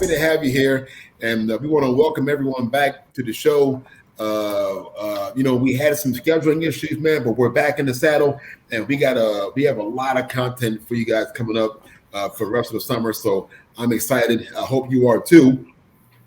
happy to have you here, and we want to welcome everyone back to the show. We had some scheduling issues, man, but we're back in the saddle, and we have a lot of content for you guys coming up for the rest of the summer. So I'm excited. I hope you are too.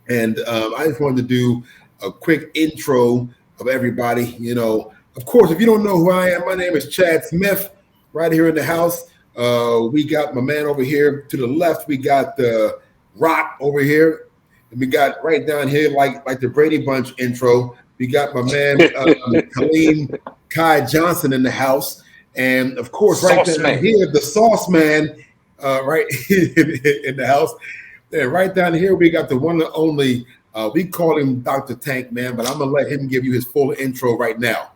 And I just wanted to do a quick intro of everybody. Of course, if you don't know who I am, my name is Chad Smith, right here in the house. We got my man over here to the left. We got the Rock over here. And we got right down here, like the Brady Bunch intro, we got my man Kaleem Kai Johnson in the house. And of course, right down here, the Sauce Man right in the house. And right down here, we got the one and only, we call him Dr. Tank, man, but I'm going to let him give you his full intro right now.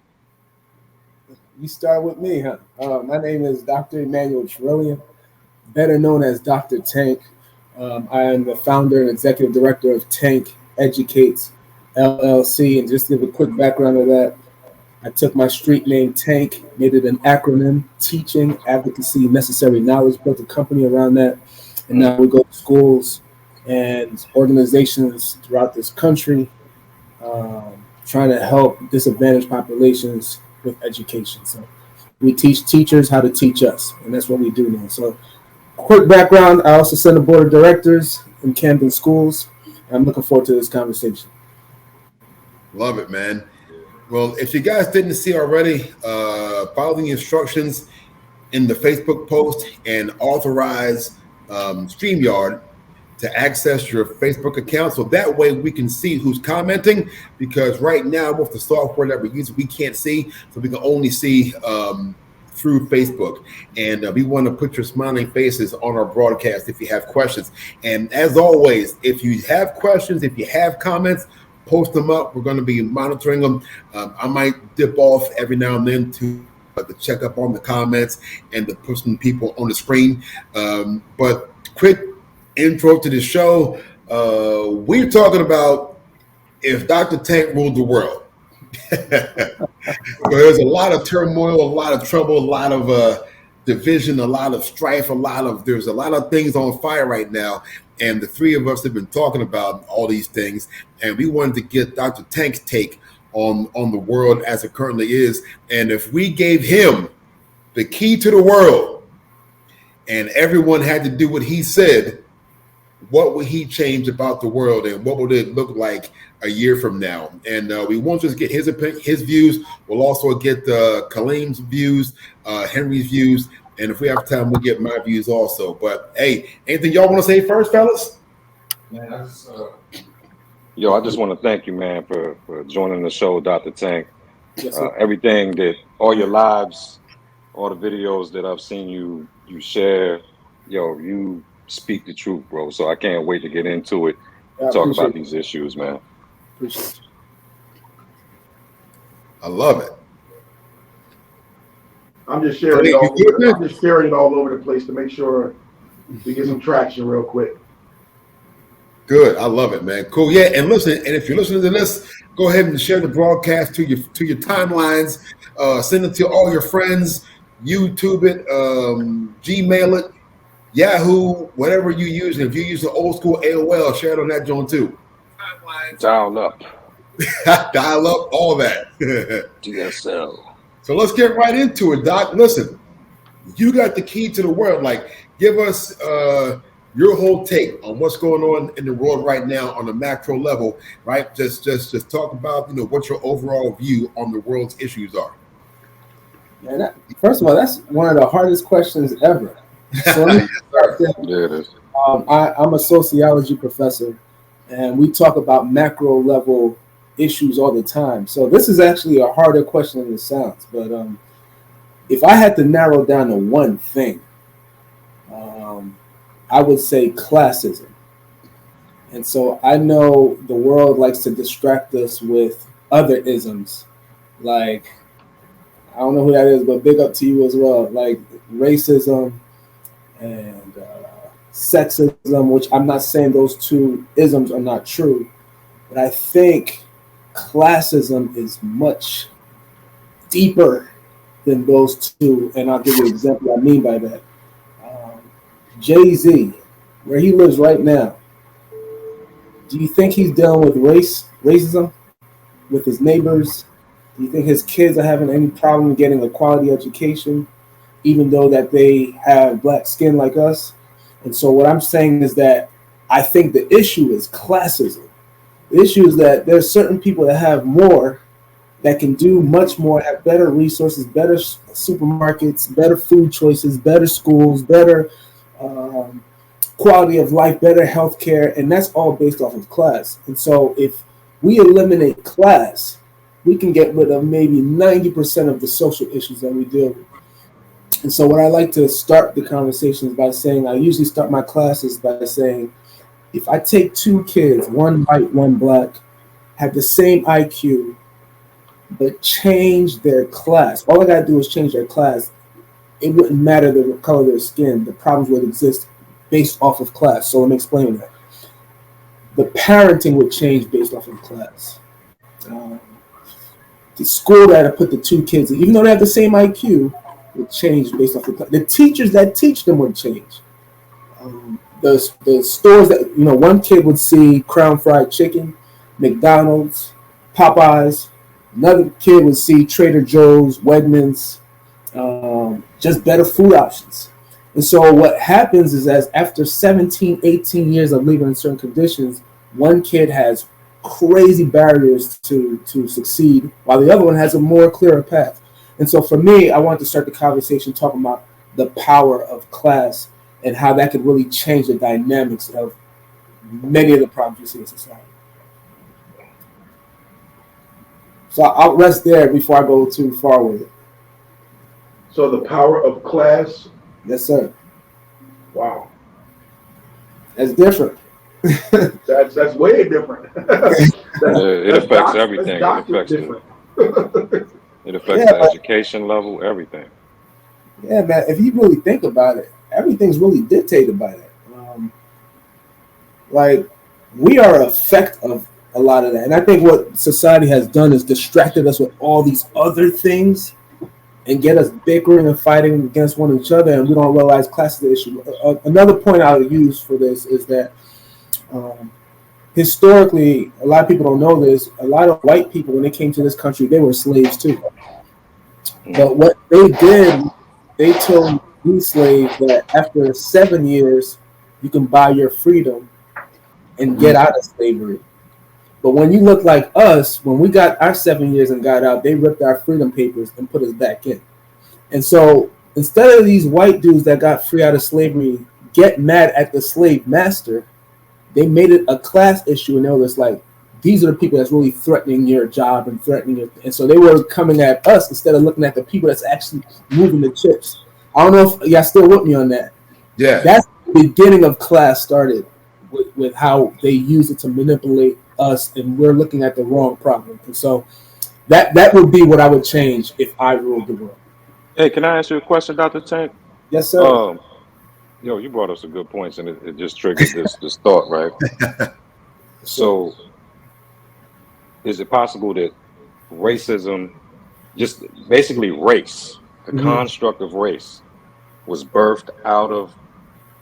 You start with me, huh? My name is Dr. Emmanuel Cherilien, better known as Dr. Tank. I am the founder and executive director of Tank Educates, LLC. And just to give a quick background of that, I took my street name Tank, made it an acronym, teaching, advocacy, necessary knowledge, built a company around that. And now we go to schools and organizations throughout this country, trying to help disadvantaged populations with education. So we teach teachers how to teach us, and that's what we do now. So quick background, I also send a board of directors in Camden schools. I'm looking forward to this conversation. Love it, man. Well, if you guys didn't see already, follow the instructions in the Facebook post and authorize StreamYard to access your Facebook account, so that way we can see who's commenting, because right now with the software that we're using, we can't see, so we can only see through Facebook. And we want to put your smiling faces on our broadcast if you have questions. And as always, if you have questions, if you have comments, post them up. We're going to be monitoring them. I might dip off every now and then to check up on the comments and to put some people on the screen. But quick intro to the show. We're talking about if Dr. Tank ruled the world. There's a lot of turmoil, a lot of trouble, a lot of division, a lot of strife, there's a lot of things on fire right now. And the three of us have been talking about all these things, and we wanted to get Dr. Tank's take on the world as it currently is. And if we gave him the key to the world and everyone had to do what he said, what would he change about the world, and what would it look like a year from now? And we won't just get his opinion, his views. We'll also get Kaleem's views, Henry's views, and if we have time, we'll get my views also. But hey, anything y'all want to say first, fellas? Man, I just want to thank you, man, for joining the show, Dr. Tank. Yes, everything that, all your lives, all the videos that I've seen you share, you speak the truth, bro. So I can't wait to get into it and talk about these issues, man. Appreciate you. I love it. I'm just sharing it all. I'm just sharing it all over the place to make sure we get some traction real quick. Good. I love it, man. Cool. Yeah. And listen, and if you're listening to this, go ahead and share the broadcast to your timelines. Send it to all your friends. YouTube it. Gmail it. Yahoo, whatever you use. And if you use the old school AOL, share it on that joint too. Dial up. Dial up, all that. DSL. So let's get right into it, Doc. Listen, you got the key to the world. Like, give us your whole take on what's going on in the world right now on a macro level, right? Just talk about, what your overall view on the world's issues are. Yeah, first of all, that's one of the hardest questions ever. So let me start there. Yeah, it is. I'm a sociology professor, and we talk about macro level issues all the time. So this is actually a harder question than it sounds. But if I had to narrow down to one thing, I would say classism. And so I know the world likes to distract us with other isms, like, I don't know who that is, but big up to you as well, like racism and sexism, which I'm not saying those two isms are not true, but I think classism is much deeper than those two, and I'll give you an example I mean by that. Jay-Z, where he lives right now, Do you think he's dealing with racism with his neighbors? Do you think his kids are having any problem getting a quality education, even though that they have black skin like us? And so what I'm saying is that I think the issue is classism. The issue is that there's certain people that have more, that can do much more, have better resources, better supermarkets, better food choices, better schools, better quality of life, better healthcare, and that's all based off of class. And so if we eliminate class, we can get rid of maybe 90% of the social issues that we deal with. And so what I like to start the conversations by saying, I usually start my classes by saying, if I take two kids, one white, one black, have the same IQ, but change their class, all I gotta do is change their class, it wouldn't matter the color of their skin, the problems would exist based off of class. So let me explain that. The parenting would change based off of class. The school that put the two kids, even though they have the same IQ, would change based off of class. The teachers that teach them would change. The stores that, one kid would see Crown Fried Chicken, McDonald's, Popeyes. Another kid would see Trader Joe's, Wegmans, just better food options. And so what happens is, as after 17, 18 years of living in certain conditions, one kid has crazy barriers to succeed, while the other one has a more clearer path. And so for me, I wanted to start the conversation talking about the power of class and how that could really change the dynamics of many of the problems we see in society. So I'll rest there before I go too far with it. So the power of class. Yes, sir. Wow. That's different. That's way different. It affects everything. It affects the education level, everything. Yeah, man. If you really think about it, everything's really dictated by that. Like, we are an effect of a lot of that. And I think what society has done is distracted us with all these other things and get us bickering and fighting against one another, and we don't realize class is the issue. Another point I'll use for this is that historically, a lot of people don't know this, a lot of white people, when they came to this country, they were slaves too. But what they did, they told these slaves that after 7 years, you can buy your freedom and get out of slavery. But when you look like us, when we got our 7 years and got out, they ripped our freedom papers and put us back in. And so instead of these white dudes that got free out of slavery get mad at the slave master, they made it a class issue, and they were just like, these are the people that's really threatening your job and threatening your. And so they were coming at us instead of looking at the people that's actually moving the chips. I don't know if y'all still with me on that. Yeah. That's the beginning of class started with how they use it to manipulate us, and we're looking at the wrong problem. And so that would be what I would change if I ruled the world. Hey, can I ask you a question, Dr. Tank? Yes, sir. You brought up some good points, and it just triggered this thought, right? So, is it possible that racism, just basically race, the construct of race, was birthed out of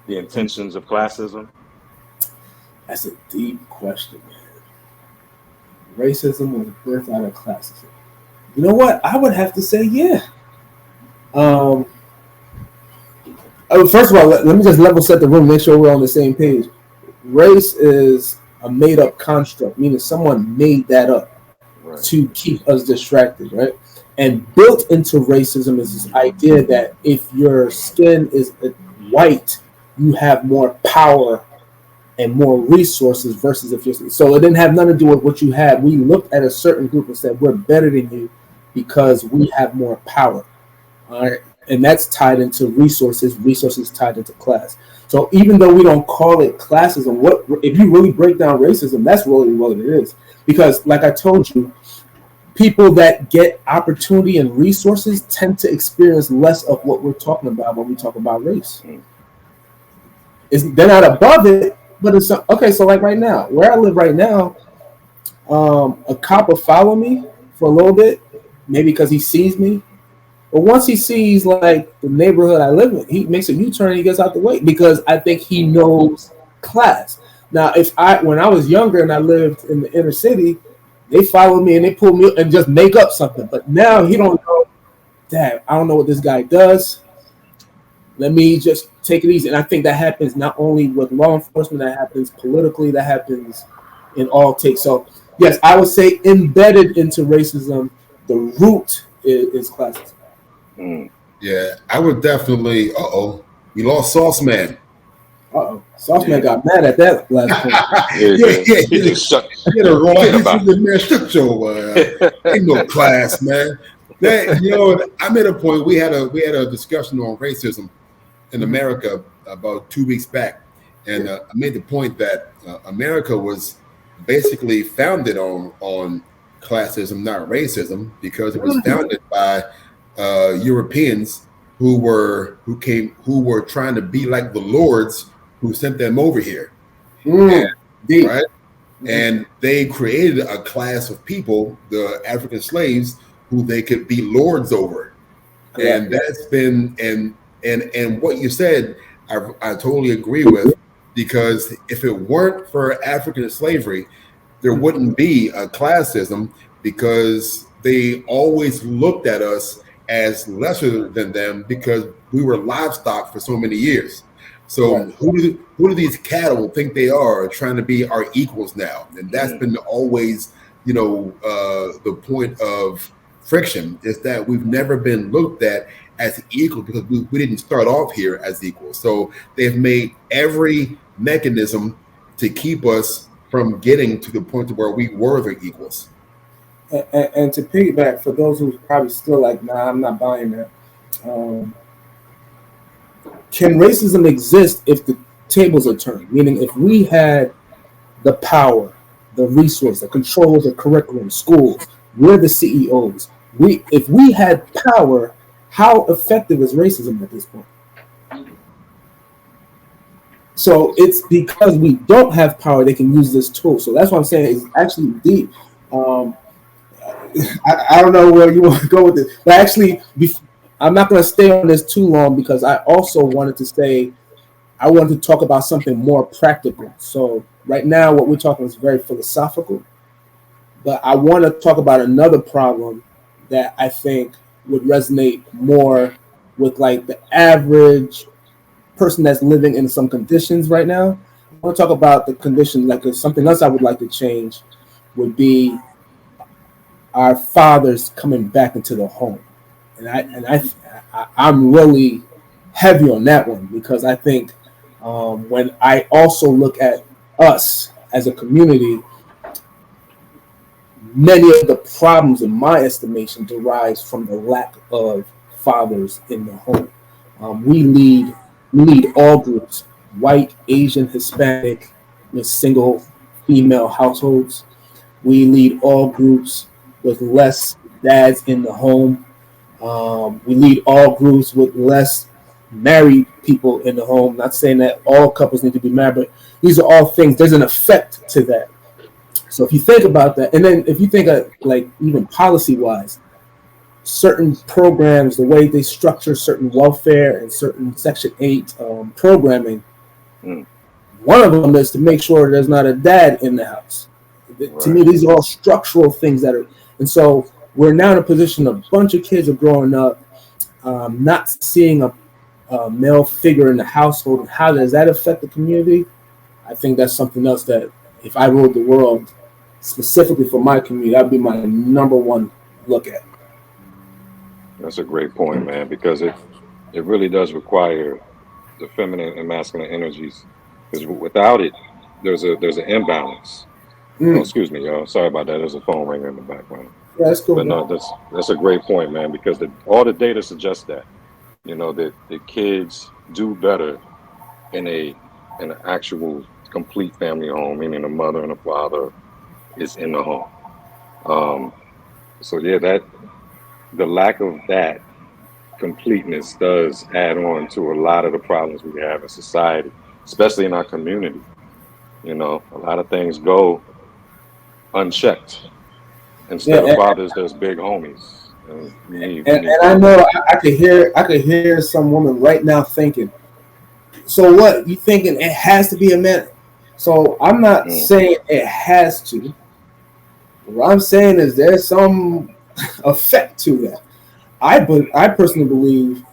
the intentions of classism? That's a deep question, man. Racism was birthed out of classism. You know what? I would have to say, yeah. First of all, let me just level set the room, make sure we're on the same page. Race is a made-up construct, meaning someone made that up to keep us distracted, right? And built into racism is this idea that if your skin is white, you have more power and more resources versus if you're. So it didn't have nothing to do with what you had. We looked at a certain group and said, we're better than you because we have more power. All right. And that's tied into resources tied into class. So even though we don't call it classism, what if you really break down racism, that's really what it is. Because like I told you, people that get opportunity and resources tend to experience less of what we're talking about when we talk about race. They're not above it, but it's okay. So like right now, where I live right now, a cop will follow me for a little bit, maybe because he sees me. But once he sees like the neighborhood I live in, he makes a U-turn and he gets out the way because I think he knows class. Now, when I was younger and I lived in the inner city, they followed me and they pulled me and just make up something. But now he don't know. Dad, I don't know what this guy does. Let me just take it easy. And I think that happens not only with law enforcement, that happens politically, that happens in all takes. So, yes, I would say embedded into racism, the root is classism. Yeah, I would definitely. We lost Sauce Man. Sauce Man got mad at that last point. He just shut. Ain't no class, man. I'm at a point. We had a discussion on racism in America about 2 weeks back, and I made the point that America was basically founded on classism, not racism, because it was founded by Europeans who were trying to be like the lords who sent them over here, right? And they created a class of people, the African slaves, who they could be lords over. And that's been and what you said, I totally agree with, because if it weren't for African slavery, there wouldn't be a classism, because they always looked at us as lesser than them because we were livestock for so many years. So who do these cattle think they are, trying to be our equals now? And that's been always, the point of friction, is that we've never been looked at as equal, because we didn't start off here as equals. So they've made every mechanism to keep us from getting to the point where we were the equals. And to piggyback, for those who probably still like, nah, I'm not buying that. Can racism exist if the tables are turned? Meaning, if we had the power, the resource, the control of the curriculum, schools, we're the CEOs. If we had power, how effective is racism at this point? So it's because we don't have power, they can use this tool. So that's what I'm saying. It's actually deep. I don't know where you want to go with this, but actually, I'm not going to stay on this too long, because I also wanted to say, I wanted to talk about something more practical. So right now, what we're talking is very philosophical, but I want to talk about another problem that I think would resonate more with like the average person that's living in some conditions right now. I want to talk about the condition, like something else I would like to change would be our fathers coming back into the home. And I'm really heavy on that one, because I think when I also look at us as a community, many of the problems, in my estimation, derives from the lack of fathers in the home. We lead all groups: white, Asian, Hispanic, with single female households. We lead all groups with less dads in the home. We lead all groups with less married people in the home. Not saying that all couples need to be married, but these are all things. There's an effect to that. So if you think about that, and then if you think of like even policy-wise, certain programs, the way they structure certain welfare and certain Section 8 programming, one of them is to make sure there's not a dad in the house. Right. To me, these are all structural things that are, and so we're now in a position, a bunch of kids are growing up not seeing a male figure in the household. And how does that affect the community? I think that's something else that if I ruled the world, specifically for my community, that'd be my number one look at. That's a great point, man, because it really does require the feminine and masculine energies, because without it, there's an imbalance. Oh, excuse me, y'all. Sorry about that. There's a phone ringing in the background. Yeah, that's cool. But no, that's a great point, man, because all the data suggests that, that the kids do better in an actual complete family home, meaning a mother and a father is in the home. So yeah, that the lack of that completeness does add on to a lot of the problems we have in society, especially in our community. A lot of things go unchecked. Instead of fathers, there's big homies. And I know I could hear some woman right now thinking, so what? You thinking it has to be a man? So I'm not saying it has to. What I'm saying is there's some effect to that. I personally believe,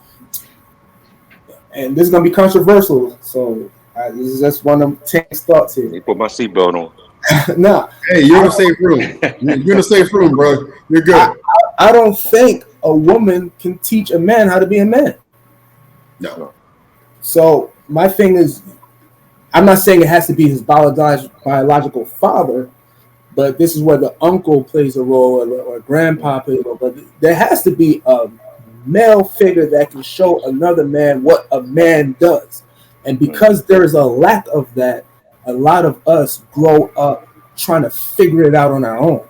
and this is gonna be controversial. So this is just one of Tank's thoughts here. Let me put my seatbelt on. Nah, hey, you're in a safe room. You're in a safe room, bro. You're good. I don't think a woman can teach a man how to be a man. No. So my thing is, I'm not saying it has to be his biological father, but this is where the uncle plays a role or grandpa plays a role. But there has to be a male figure that can show another man what a man does. And because there's a lack of that, a lot of us grow up trying to figure it out on our own.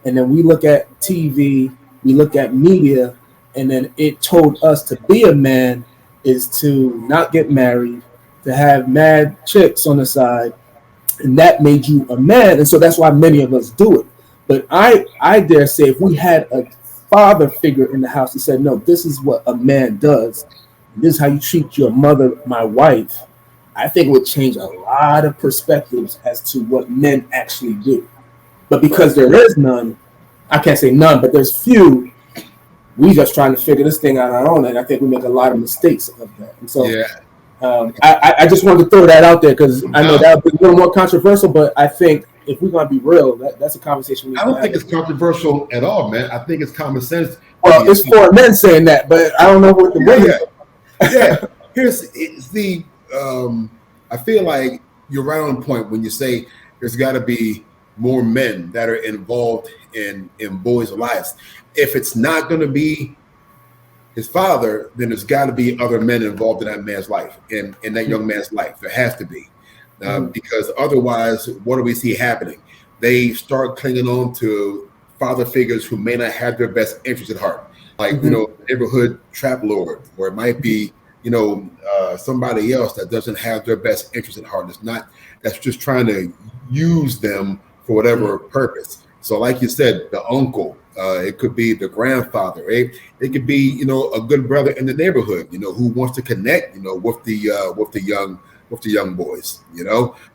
And then we look at TV, we look at media, and then it told us to be a man is to not get married, to have mad chicks on the side, and that made you a man. And so that's why many of us do it. But I dare say if we had a father figure in the house who said, no, this is what a man does, this is how you treat your mother, my wife, I think it would change a lot of perspectives as to what men actually do. But because there is none, I can't say none, but there's few, we just trying to figure this thing out on our own, and I think we make a lot of mistakes of that. And so I just wanted to throw that out there because I know that would be a little more controversial, but I think if we're going to be real, that's a conversation. I don't think it's controversial at all, man. I think it's common sense. Well, it's for men saying that, but I don't know what the women. Yeah. Here's the. I feel like you're right on point when you say there's got to be more men that are involved in boys' lives. If it's not going to be his father, then there's got to be other men involved in that man's life, in that young man's life. There has to be. Because otherwise, what do we see happening? They start clinging on to father figures who may not have their best interest at heart, like neighborhood trap lord, or it might be somebody else that doesn't have their best interest at heart. That's just trying to use them for whatever purpose. So, like you said, the uncle, it could be the grandfather, right? It could be a good brother in the neighborhood, who wants to connect, with the young boys,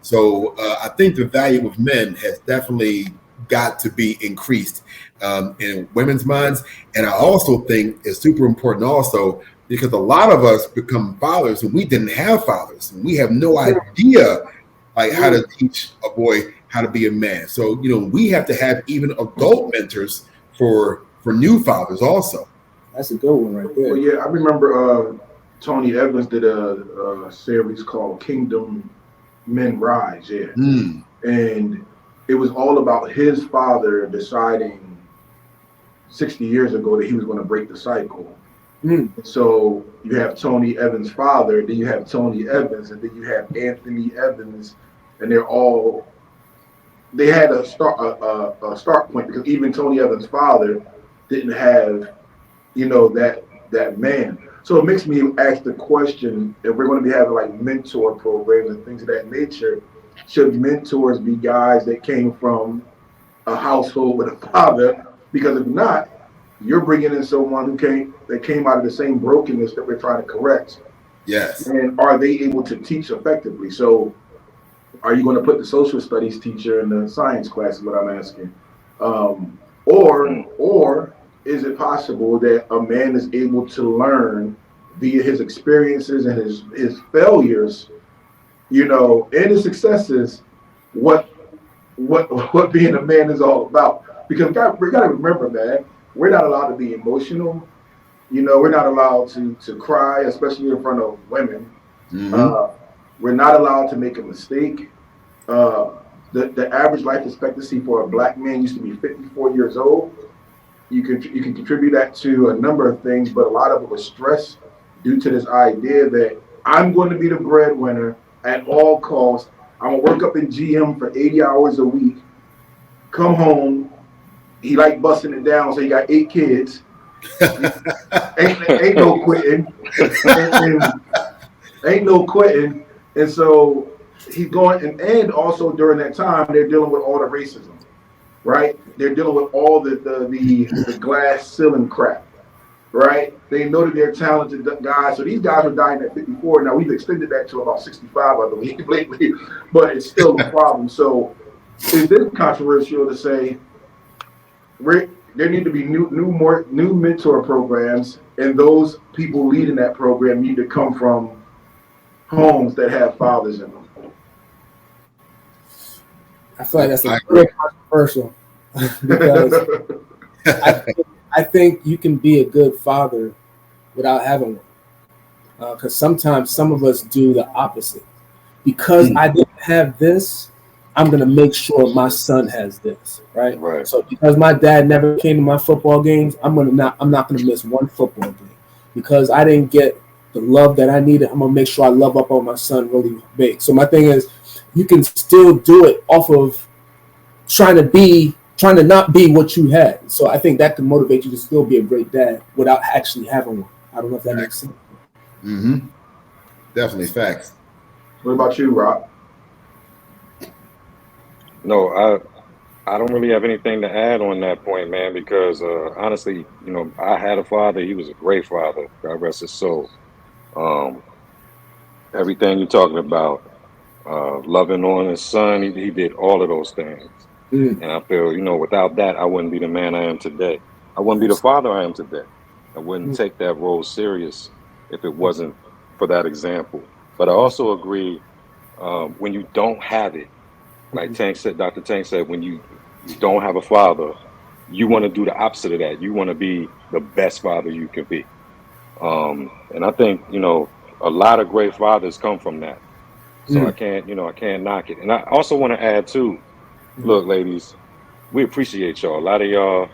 So I think the value of men has definitely got to be increased in women's minds. And I also think it's super important also because a lot of us become fathers and we didn't have fathers. And we have no idea how to teach a boy how to be a man. So, we have to have even adult mentors for new fathers also. That's a good one right there. Well, yeah, I remember Tony Evans did a series called Kingdom Men Rise, and it was all about his father deciding 60 years ago that he was going to break the cycle. So you have Tony Evans' father, then you have Tony Evans, and then you have Anthony Evans, and they had a start point because even Tony Evans' father didn't have, that man. So it makes me ask the question, if we're going to be having like mentor programs and things of that nature, should mentors be guys that came from a household with a father? Because if not, you're bringing in someone that came out of the same brokenness that we're trying to correct. Yes. And are they able to teach effectively? So are you going to put the social studies teacher in the science class is what I'm asking. Or is it possible that a man is able to learn via his experiences and his failures, and his successes, what being a man is all about? Because we got to remember, man, we're not allowed to be emotional. We're not allowed to cry, especially in front of women. We're not allowed to make a mistake. The average life expectancy for a black man used to be 54 years old. You can contribute that to a number of things, but a lot of it was stress due to this idea that I'm going to be the breadwinner at all costs. I'm going to work up in GM for 80 hours a week, come home. He like busting it down, so he got 8 kids. ain't no quitting. Ain't no quitting. And so he's going, and also during that time, they're dealing with all the racism, right? They're dealing with all the glass ceiling crap. right? They know that they're talented guys. So these guys are dying at 54. Now we've extended that to about 65, I believe, lately, but it's still a problem. So is this controversial to say there need to be new mentor programs, and those people leading that program need to come from homes that have fathers in them? I feel like that's a little controversial because I think you can be a good father without having one. Because sometimes some of us do the opposite. Because I didn't have this, I'm gonna make sure my son has this, right? Right. So because my dad never came to my football games, I'm not gonna miss one football game. Because I didn't get the love that I needed, I'm gonna make sure I love up on my son really big. So my thing is, you can still do it off of trying to not be what you had. So I think that can motivate you to still be a great dad without actually having one. I don't know if that makes sense. Mm-hmm. Definitely facts. What about you, Rob? No, I don't really have anything to add on that point, man, because honestly, I had a father. He was a great father. God rest his soul. Everything you're talking about, loving on his son, he did all of those things. And I feel, without that, I wouldn't be the man I am today. I wouldn't be the father I am today. I wouldn't take that role serious if it wasn't for that example. But I also agree, when you don't have it, like Dr. Tank said, when you don't have a father, you want to do the opposite of that. You want to be the best father you can be. And I think, a lot of great fathers come from that. So I can't knock it. And I also want to add too, look, ladies, we appreciate y'all. A lot of y'all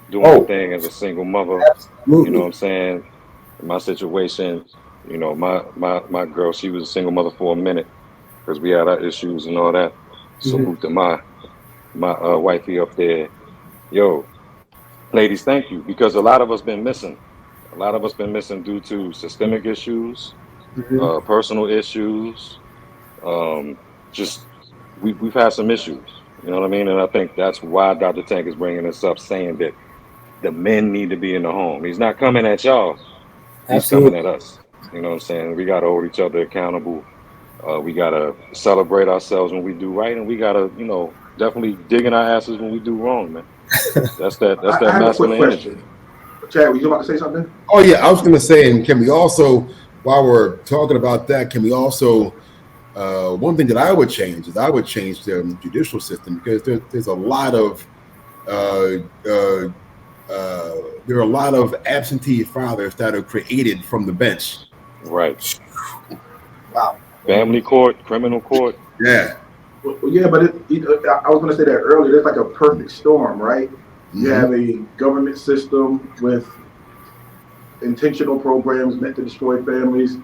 doing the thing as a single mother. Absolutely. You know what I'm saying? In my situation, my girl, she was a single mother for a minute because we had our issues and all that. Salute to my wifey up there. Yo, ladies, thank you, because a lot of us been missing. A lot of us been missing due to systemic issues, personal issues. Just we've had some issues. You know what I mean? And I think that's why Dr. Tank is bringing this up, saying that the men need to be in the home. He's not coming at y'all. He's coming at us. You know what I'm saying? We got to hold each other accountable. We got to celebrate ourselves when we do right, and we got to, definitely dig in our asses when we do wrong, man. That's that masculine energy. Chad, were you about to say something? Oh yeah, I was going to say, and can we also, while we're talking about that, can we also, one thing that I would change is the judicial system, because there's a lot of there are a lot of absentee fathers that are created from the bench. Right. Wow. Family court, criminal court. Yeah. Well, yeah, but I was going to say that earlier. There's like a perfect storm, right? You have a government system with intentional programs meant to destroy families.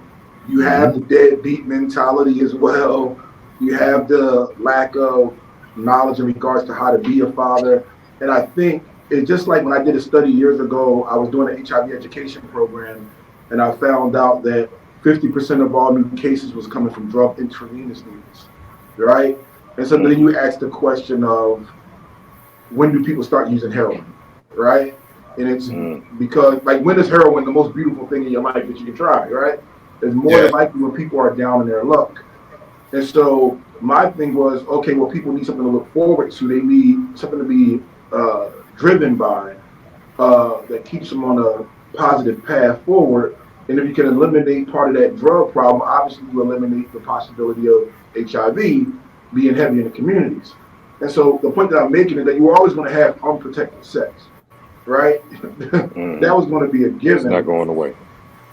You have the deadbeat mentality as well. You have the lack of knowledge in regards to how to be a father. And I think it's just like when I did a study years ago, I was doing an HIV education program, and I found out that 50% of all new cases was coming from drug intravenous needles, right? And so then you ask the question of, when do people start using heroin, right? And it's because, like, when is heroin the most beautiful thing in your life that you can try, right? It's more than likely when people are down in their luck. And so my thing was, okay, well, people need something to look forward to. They need something to be driven by that keeps them on a positive path forward. And if you can eliminate part of that drug problem, obviously you eliminate the possibility of HIV being heavy in the communities. And so the point that I'm making is that you were always going to have unprotected sex, right? That was going to be a given. It's not going away.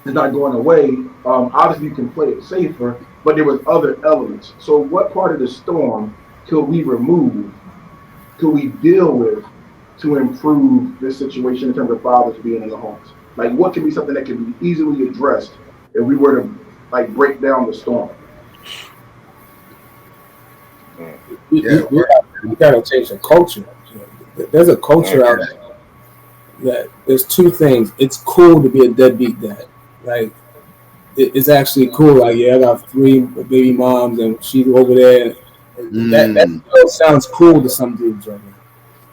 It's not going away. Obviously, you can play it safer, but there was other elements. So what part of the storm could we remove, could we deal with to improve this situation in terms of fathers being in the homes? Like, what can be something that can be easily addressed if we were to, like, break down the storm? We got to change the culture. There's a culture out there that there's two things. It's cool to be a deadbeat dad. Like, it's actually cool. Like, yeah, I got 3 baby moms and she's over there. That still sounds cool to some dudes right now.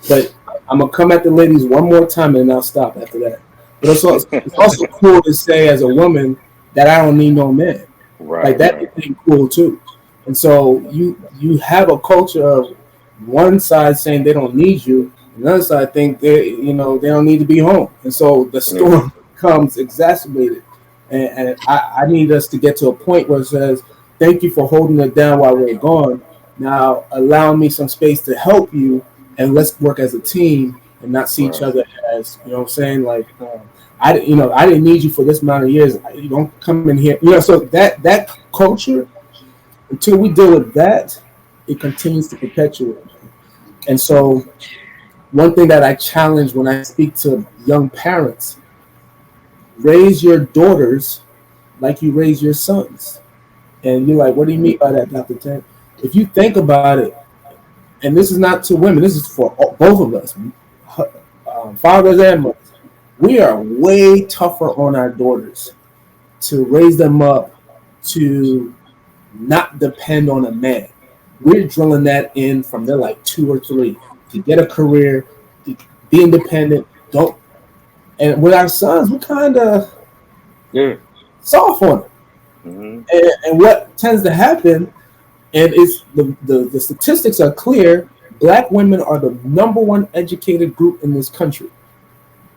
But I'm going to come at the ladies one more time and then I'll stop after that. But it's also cool to say as a woman that I don't need no man. Right. Like that became cool too. And so you have a culture of one side saying they don't need you, and the other side think they don't need to be home. And so the storm comes exacerbated. And I need us to get to a point where it says, thank you for holding it down while we're gone. Now allow me some space to help you, and let's work as a team and not see each other as, you know what I'm saying? Like, I didn't need you for this amount of years. You don't come in here. So that culture, until we deal with that, it continues to perpetuate. And so one thing that I challenge when I speak to young parents, raise your daughters like you raise your sons. And you're like, what do you mean by that, Dr. Tank? If you think about it, and this is not to women, this is for both of us, fathers and mothers, we are way tougher on our daughters to raise them up to not depend on a man. We're drilling that in from they're like 2 or 3 to get a career, to be independent. And with our sons, we kind of soft on them. Mm-hmm. And what tends to happen, and it's the statistics are clear, Black women are the number 1 educated group in this country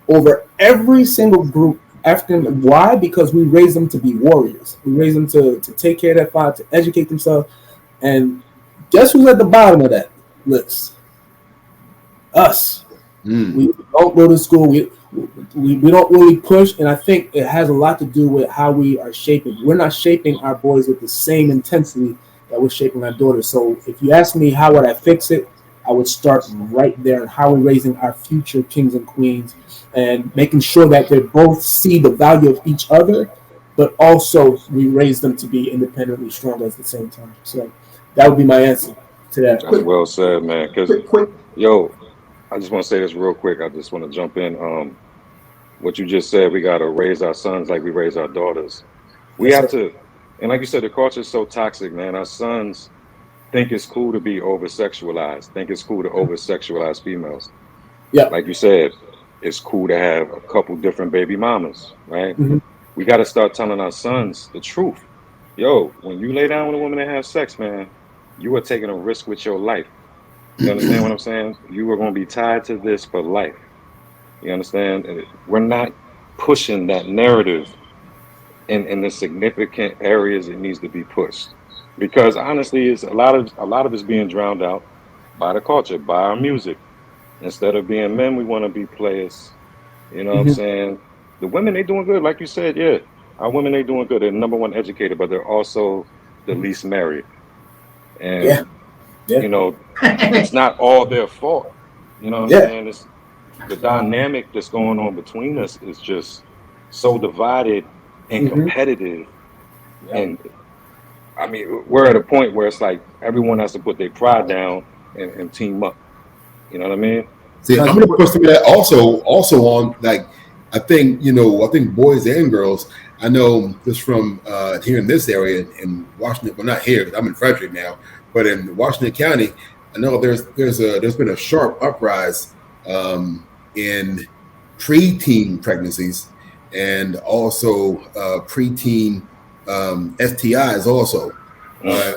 over every single group. African. Why? Because we raise them to be warriors. We raise them to take care of their father, to educate themselves. And guess who's at the bottom of that list? Us. We don't go to school. We don't really push, and I think it has a lot to do with how we are shaping. We're not shaping our boys with the same intensity that we're shaping our daughters. So if you ask me how would I fix it, I would start right there on how we're raising our future kings and queens and making sure that they both see the value of each other, but also we raise them to be independently strong at the same time. So that would be my answer to that. That's well said, man. Because, I just want to say this real quick. I just want to jump in. What you just said, we got to raise our sons like we raise our daughters. We have to, and like you said, the culture is so toxic, man. Our sons think it's cool to be over-sexualized, think it's cool to over-sexualize females. Yeah. Like you said, it's cool to have a couple different baby mamas, right? Mm-hmm. We got to start telling our sons the truth. Yo, when you lay down with a woman and have sex, man, you are taking a risk with your life. You understand what I'm saying? You are going to be tied to this for life. You understand? We're not pushing that narrative in the significant areas it needs to be pushed, because honestly, it's a lot of it's being drowned out by the culture, by our music. Instead of being men, we want to be players. You know what I'm saying? The women, they doing good, like you said. Yeah, our women, they doing good. They're number 1 educated, but they're also the least married. And you know, it's not all their fault. You know what I'm saying? It's the dynamic that's going on between us is just so divided and competitive. And I mean, we're at a point where it's like everyone has to put their pride down and team up. You know what I mean? See, I'm going to put some of that also on, like, I think boys and girls, I know just from here in this area in Washington, well, not here, I'm in Frederick now, but in Washington County, I know there's been a sharp uprise in preteen pregnancies and also preteen STIs also,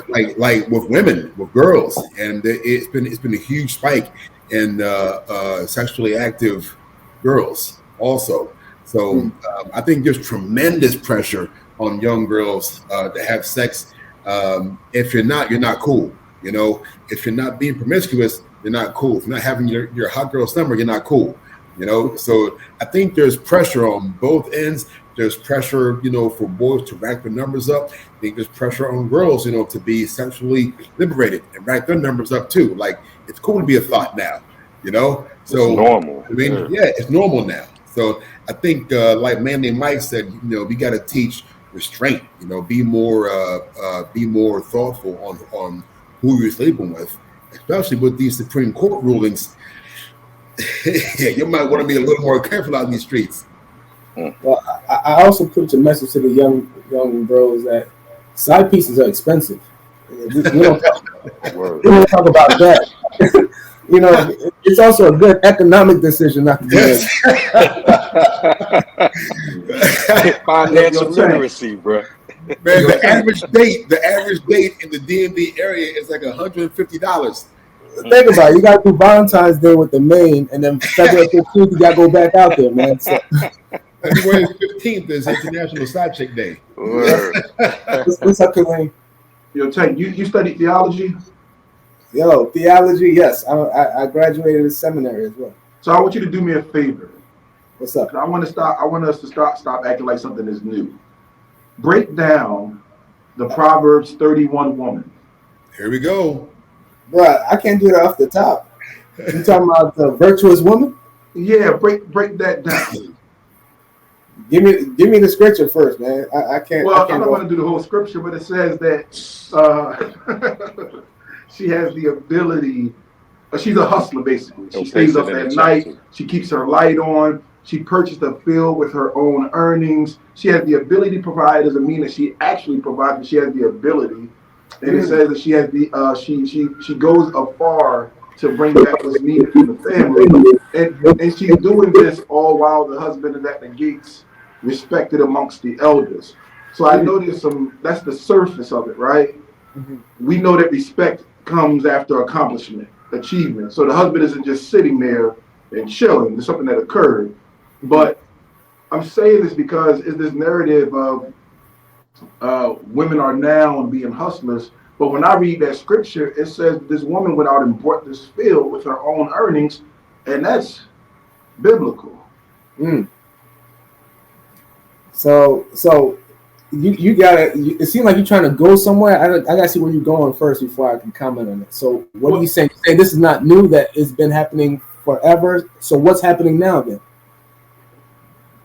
like with women, with girls, and it's been a huge spike in sexually active girls also. So I think there's tremendous pressure on young girls to have sex. If you're not cool. You know, if you're not being promiscuous, you're not cool. If you're not having your hot girl summer, you're not cool. You know, so I think there's pressure on both ends. There's pressure, for boys to rack their numbers up. I think there's pressure on girls, to be sexually liberated and rack their numbers up too. Like, it's cool to be a thought now, So it's normal. I mean, it's normal now. So I think, like Manly Mike said, we got to teach restraint. Be more thoughtful on who you're sleeping with, especially with these Supreme Court rulings. You might want to be a little more careful out in these streets. Well, I also put a message to the young bros that side pieces are expensive. We don't talk about that. It's also a good economic decision not to do it. Financial literacy, bro. Man, the average date in the DMV area is like $150. Think about it. You got to do Valentine's Day with the main, and then February 15th, you got to go back out there, man. So. February 15th is International Side Chick Day. What's up, Kareem? Yo, Tank, you studied theology? Yo, theology, yes. I graduated in seminary as well. So I want you to do me a favor. What's up? I want us to stop acting like something is new. Break down the Proverbs 31 woman. Here we go. Bruh, I can't do that off the top. You talking about the virtuous woman? Yeah, break that down. Give me the scripture first, man. I can't. Well, I don't want to do the whole scripture, but it says that she has the ability. She's a hustler, basically. She stays up at night. She keeps her light on. She purchased a field with her own earnings. She has the ability to provide. Doesn't mean that she actually provides, but she has the ability. And it says that she has the she goes afar to bring back what's needed from the family, and she's doing this all while the husband is at the gates, respected amongst the elders. So I know there's some. That's the surface of it, right? Mm-hmm. We know that respect comes after accomplishment, achievement. So the husband isn't just sitting there and chilling. There's something that occurred. But I'm saying this because it's this narrative of women are now being hustlers. But when I read that scripture, it says this woman went out and bought this field with her own earnings, and that's biblical. Mm. So you gotta. It seems like you're trying to go somewhere. I gotta see where you're going first before I can comment on it. So what are you saying? You say this is not new. That it's been happening forever. So what's happening now then?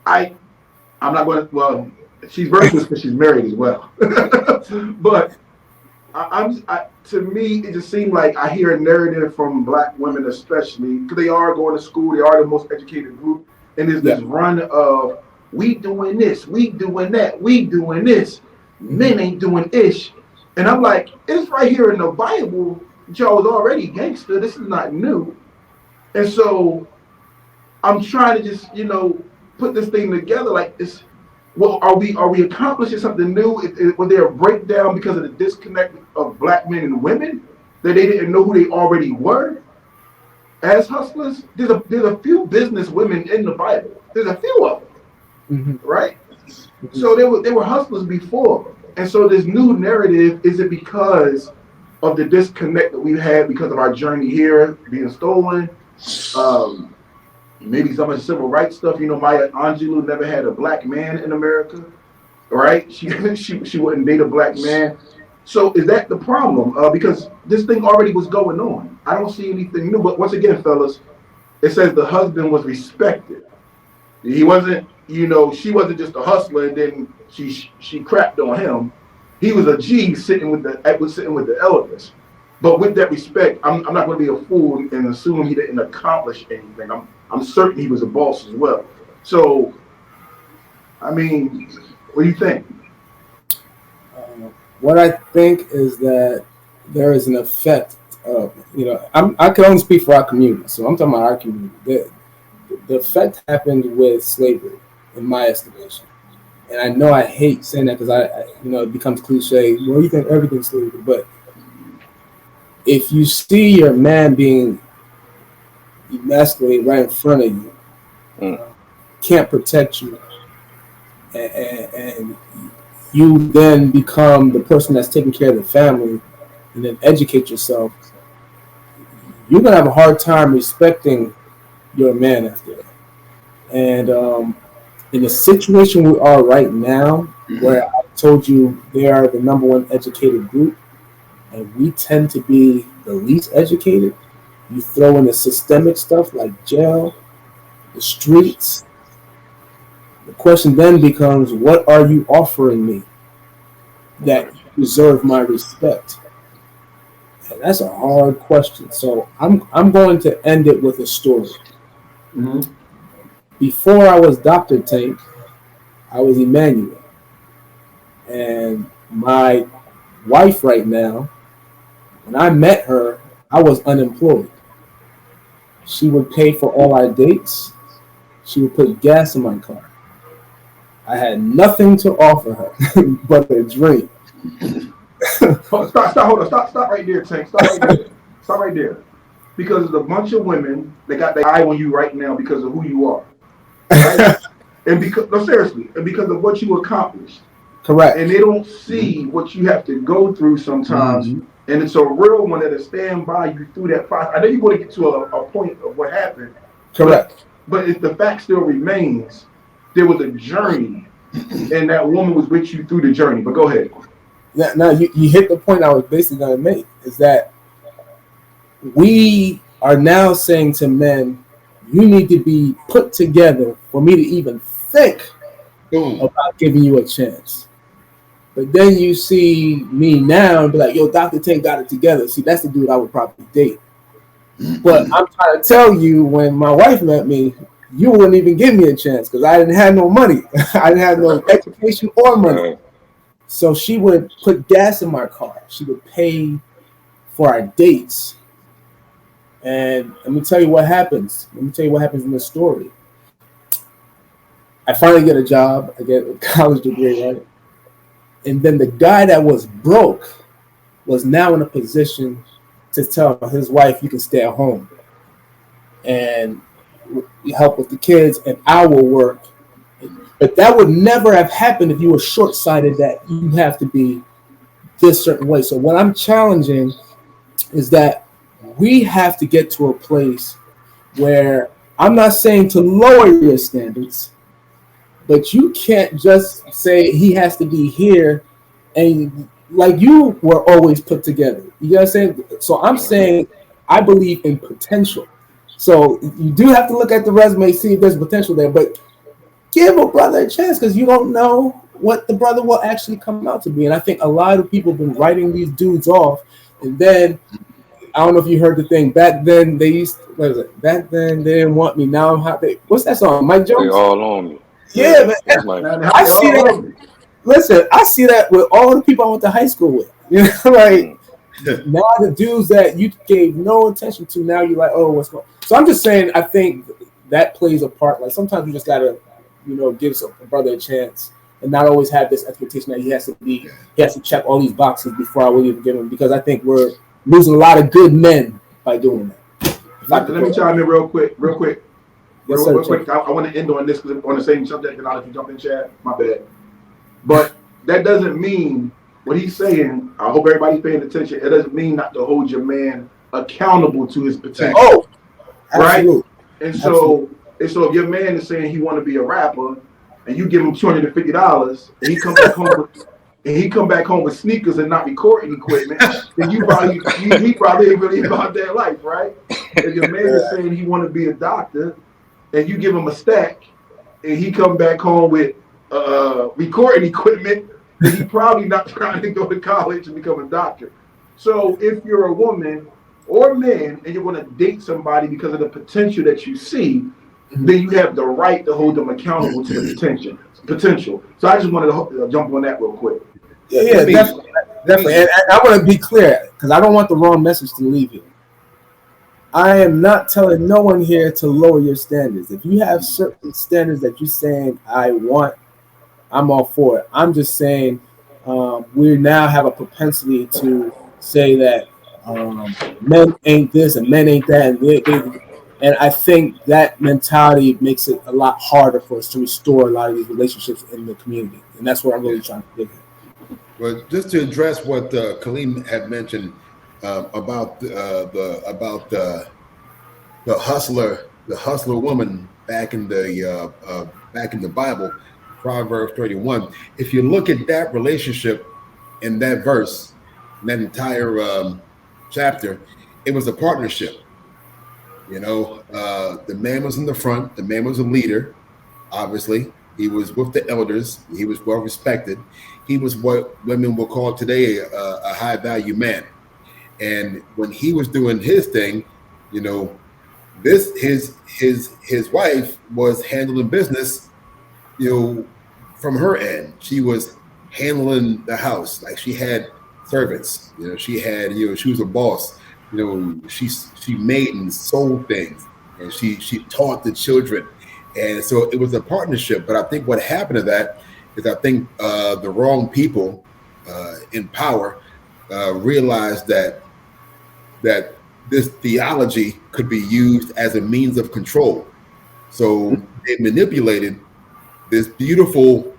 I'm not going to. Well, she's virtuous because she's married as well. But to me, it just seemed like I hear a narrative from Black women, especially because they are going to school. They are the most educated group, and there's this run of we doing this, we doing that, we doing this. Men ain't doing ish, and I'm like, it's right here in the Bible. Y'all was already gangster. This is not new, and so I'm trying to just put this thing together like this. Well, are we accomplishing something new? Was there a breakdown because of the disconnect of Black men and women that they didn't know who they already were as hustlers? There's a few business women in the Bible. There's a few of them, right? Mm-hmm. So they were hustlers before, and so this new narrative, is it because of the disconnect that we've had because of our journey here being stolen? Maybe some of the civil rights stuff. Maya Angelou never had a Black man in America, right? She wouldn't date a Black man. So is that the problem? Because this thing already was going on. I don't see anything new. But once again, fellas, it says the husband was respected. He wasn't, she wasn't just a hustler and then she crapped on him. He was a G sitting with the elders. But with that respect, I'm not going to be a fool and assume he didn't accomplish anything. I'm certain he was a boss as well. So, I mean, what do you think? What I think is that there is an effect of, I can only speak for our community, so I'm talking about our community. The effect happened with slavery, in my estimation. And I know I hate saying that because it becomes cliche. Well, you think everything's slavery, but if you see your man being emasculated right in front of you, can't protect you, and you then become the person that's taking care of the family and then educate yourself, you're going to have a hard time respecting your man after that. And in the situation we are right now, where I told you they are the number one educated group, and we tend to be the least educated, you throw in the systemic stuff like jail, the streets. The question then becomes, what are you offering me that deserve my respect? And that's a hard question. So I'm going to end it with a story. Mm-hmm. Before I was Dr. Tank, I was Emmanuel. And my wife right now, when I met her, I was unemployed. She would pay for all our dates. she would put gas in my car. I had nothing to offer her but a drink. Hold on, stop right there, Tank. Stop right there. Because there's a bunch of women that got their eye on you right now because of who you are. Right? And seriously, and because of what you accomplished. Correct. And they don't see what you have to go through sometimes. Mm-hmm. And it's a real one that'll stand by you through that process. I know you're going to get to a point of what happened. Correct. But if the fact still remains, there was a journey, and that woman was with you through the journey. But go ahead. Now you hit the point I was basically going to make, is that we are now saying to men, you need to be put together for me to even think about giving you a chance. But then you see me now and be like, yo, Dr. Tank got it together. See, that's the dude I would probably date. But I'm trying to tell you, when my wife met me, you wouldn't even give me a chance because I didn't have no money. I didn't have no education or money. So she would put gas in my car. She would pay for our dates. And let me tell you what happens. Let me tell you what happens in this story. I finally get a job. I get a college degree, right? And then the guy that was broke was now in a position to tell his wife, you can stay at home and help with the kids, and I will work. But that would never have happened if you were short-sighted that you have to be this certain way. So what I'm challenging is that we have to get to a place where, I'm not saying to lower your standards, but you can't just say he has to be here and like you were always put together. You know what I'm saying? So I'm saying I believe in potential. So you do have to look at the resume, see if there's potential there, but give a brother a chance because you don't know what the brother will actually come out to be. And I think a lot of people have been writing these dudes off. And then, I don't know if you heard the thing, back then they used, back then they didn't want me. Now I'm happy. What's that song? Mike Jones? They all on me. Yeah, man. I see that. Listen, I see that with all the people I went to high school with. You know, like now the dudes that you gave no attention to, now you're like, oh, what's going on? So I'm just saying, I think that plays a part. Like sometimes you just gotta, give a brother a chance and not always have this expectation that he has to check all these boxes before I will even give him, because I think we're losing a lot of good men by doing that. Let me chime in real quick. Yes, real quick. I want to end on this because on the same subject, and I'll let you jump in, Chad. My bad. But that doesn't mean what he's saying. I hope everybody's paying attention. It doesn't mean not to hold your man accountable to his potential. Oh, right. And so if your man is saying he want to be a rapper, and you give him $250, and he come back home with sneakers and not recording equipment, then he probably ain't really about that life, right? If your man is saying he want to be a doctor, and you give him a stack, and he come back home with recording equipment, then he probably not trying to go to college and become a doctor. So if you're a woman or man and you're going to date somebody because of the potential that you see, then you have the right to hold them accountable to the potential. So I just wanted to jump on that real quick. Yeah, definitely. And I want to be clear because I don't want the wrong message to leave you. I am not telling no one here to lower your standards. If you have certain standards that you're saying I want, I'm all for it. I'm just saying we now have a propensity to say that men ain't this and men ain't that. And I think that mentality makes it a lot harder for us to restore a lot of these relationships in the community. And that's what I'm really trying to get at. Well, just to address what Kaleem had mentioned about the hustler woman back in the Bible, Proverbs 31. If you look at that relationship in that verse, in that entire chapter, it was a partnership. The man was in the front. The man was a leader. Obviously, he was with the elders. He was well respected. He was what women will call today a high value man. And when he was doing his thing, his wife was handling business, from her end. She was handling the house, like she had servants. She had, she was a boss. She made and sold things, and she taught the children, And so it was a partnership. But I think what happened to that is I think the wrong people in power realized that this theology could be used as a means of control. So they manipulated this beautiful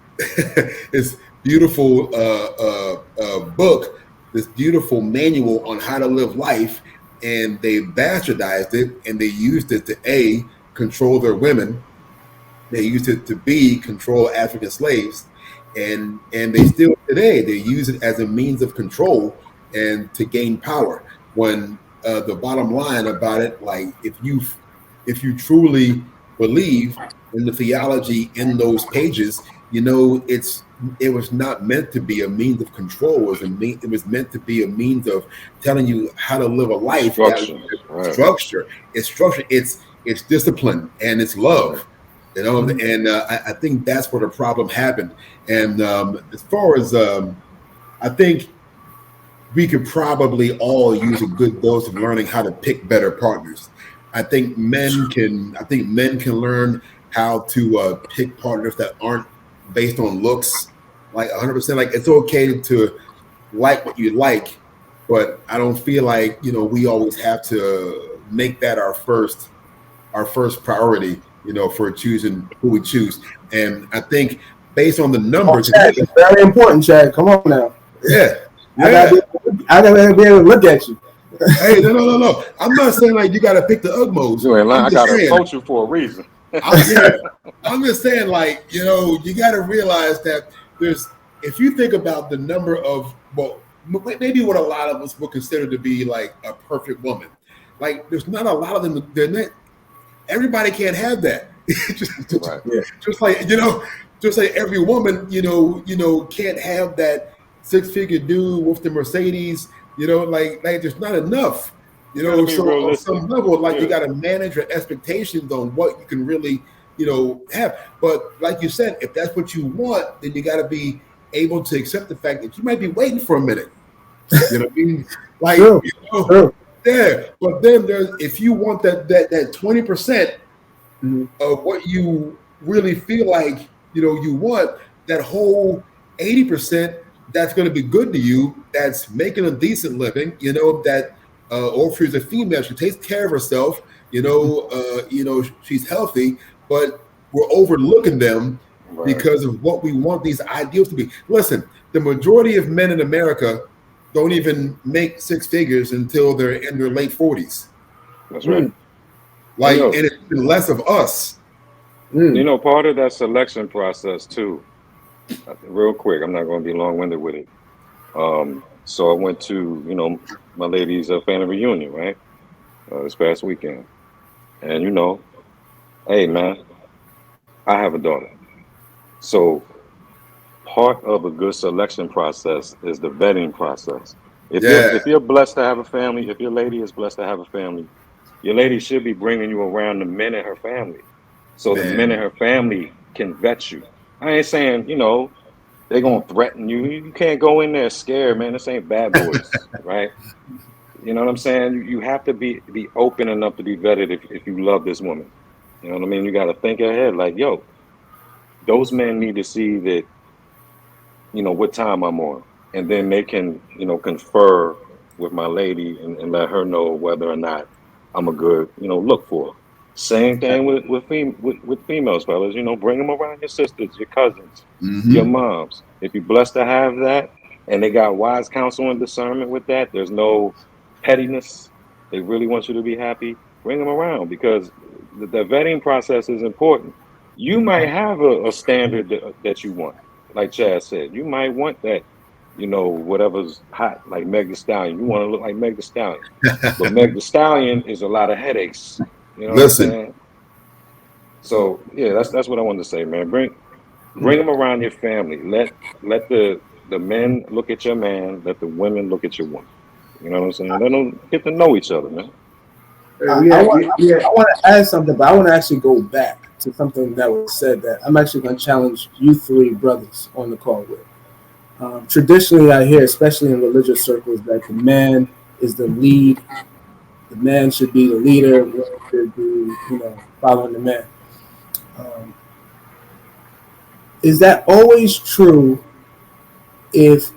book, this beautiful manual on how to live life, and they bastardized it, and they used it to A, control their women. They used it to B, control African slaves, and they still today they use it as a means of control and to gain power. When the bottom line about it, like if you truly believe in the theology in those pages, you know it was not meant to be a means of control. It was meant to be a means of telling you how to live a life. Structure. It's structure. It's discipline and it's love. You know, and I think that's where the problem happened. And as far as I think we could probably all use a good dose of learning how to pick better partners. I think men can learn how to pick partners that aren't based on looks, like 100%. Like it's okay to like what you like, but I don't feel like, you know, we always have to make that our first priority, you know, for choosing who we choose. And I think based on the numbers, Chad, it's very important, Chad. Come on now. Yeah. I gotta be able to look at you. Hey, no. I'm not saying like you gotta pick the Ugmos. You ain't lying. I gotta coach you for a reason. I'm just saying, like, you know, you gotta realize that if you think about the number of, well, maybe what a lot of us would consider to be like a perfect woman, like there's not a lot of them. Everybody can't have that. Just like every woman, you know, can't have that 6-figure dude with the Mercedes, you know, like there's not enough, you know. So on some level, like you got to manage your expectations on what you can really, you know, have. But like you said, if that's what you want, then you got to be able to accept the fact that you might be waiting for a minute. You know what I mean? Like, you know, yeah. But then if you want that 20% of what you really feel like, you know, you want, that whole 80% that's going to be good to you, that's making a decent living, you know, that or if she's a female, she takes care of herself, you know, she's healthy, but we're overlooking them because of what we want these ideals to be. Listen, the majority of men in America don't even make 6 figures until they're in their late 40s. That's right. Like, and it's been less of us. You know, part of that selection process too, real quick, I'm not going to be long-winded with it. So I went to, you know, my lady's family reunion, right? This past weekend. And, you know, hey, man, I have a daughter. So part of a good selection process is the vetting process. If you're blessed to have a family, if your lady is blessed to have a family, your lady should be bringing you around the men in her family. So the men in her family can vet you. I ain't saying, you know, they're going to threaten you. You can't go in there scared, man. This ain't Bad Boys, right? You know what I'm saying? You have to be open enough to be vetted if you love this woman. You know what I mean? You got to think ahead. Like, yo, those men need to see that, you know, what time I'm on. And then they can, you know, confer with my lady and let her know whether or not I'm a good, you know, look for her. Same thing with females, fellas. You know, bring them around your sisters, your cousins, your moms. If you're blessed to have that, and they got wise counsel and discernment with that, there's no pettiness. They really want you to be happy. Bring them around, because the vetting process is important. You might have a standard that you want, like Chad said. You might want that, you know, whatever's hot, like Meg Thee Stallion. You want to look like Meg Thee Stallion, but Meg Thee Stallion is a lot of headaches. You know what I'm saying? So yeah, that's what I wanted to say, man. Bring them around your family. Let the men look at your man. Let the women look at your woman. You know what I'm saying? Let them get to know each other, man. I want to add something, but I want to actually go back to something that was said that I'm actually going to challenge you 3 brothers on the call with. Traditionally, I hear, especially in religious circles, that the man is the lead. The man should be the leader. Women should be, you know, following the man. Is that always true if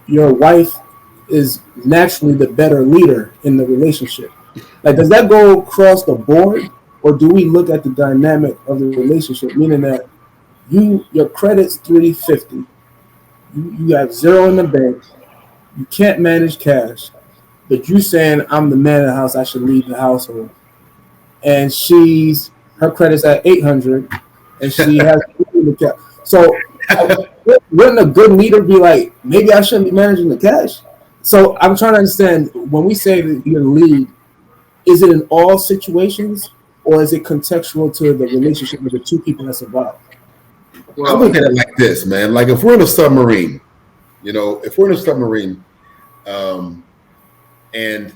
your wife is naturally the better leader in the relationship? Like, does that go across the board, or do we look at the dynamic of the relationship, meaning that your credit's 350, you have zero in the bank, you can't manage cash, but you saying I'm the man of the house, I should lead the household, and her credit's at 800, and she has the cash. So wouldn't a good leader be like, maybe I shouldn't be managing the cash? So I'm trying to understand, when we say that you're the lead, is it in all situations, or is it contextual to the relationship with the two people that's involved? Well, I look at it like this, man. Like if we're in a submarine, and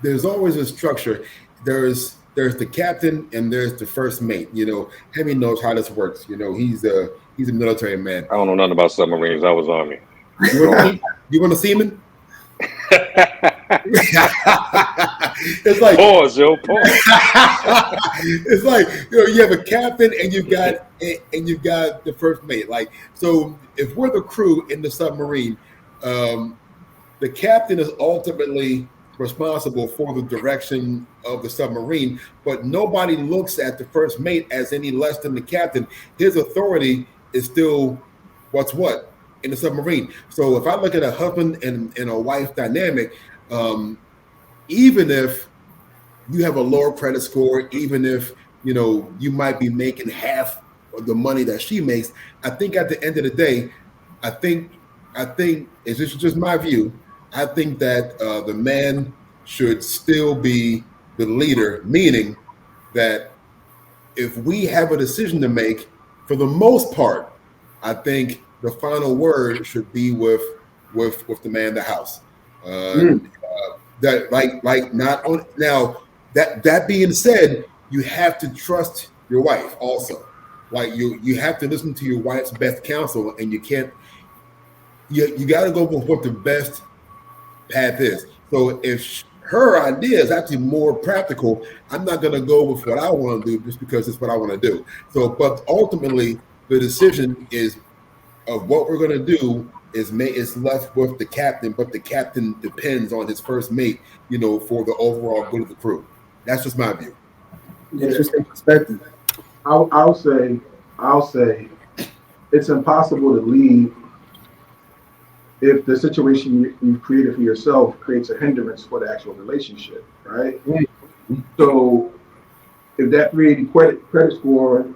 there's always a structure. There's the captain and there's the first mate. Hemi knows how this works. He's a military man. I don't know nothing about submarines. I was Army. You want a seaman? It's like pause, yo, pause. It's like you have a captain and you've got the first mate. Like, so if we're the crew in the submarine, the captain is ultimately responsible for the direction of the submarine, but nobody looks at the first mate as any less than the captain. His authority is still what's what in the submarine. So if I look at a husband and a wife dynamic, even if you have a lower credit score, even if you might be making half of the money that she makes, I think at the end of the day, I think it's just my view. I think that the man should still be the leader, meaning that if we have a decision to make, for the most part, I think the final word should be with the man of the house. That like not on now. That being said, you have to trust your wife also. Like you have to listen to your wife's best counsel, and you can't. You got to go with what the best path is. So if her idea is actually more practical, I'm not going to go with what I want to do just because it's what I want to do. So, but ultimately, the decision is of what we're going to do is left with the captain, but the captain depends on his first mate, for the overall good of the crew. That's just my view. Interesting perspective. I'll say it's impossible to lead if the situation you created for yourself creates a hindrance for the actual relationship, right? Mm-hmm. So if that 380 credit score,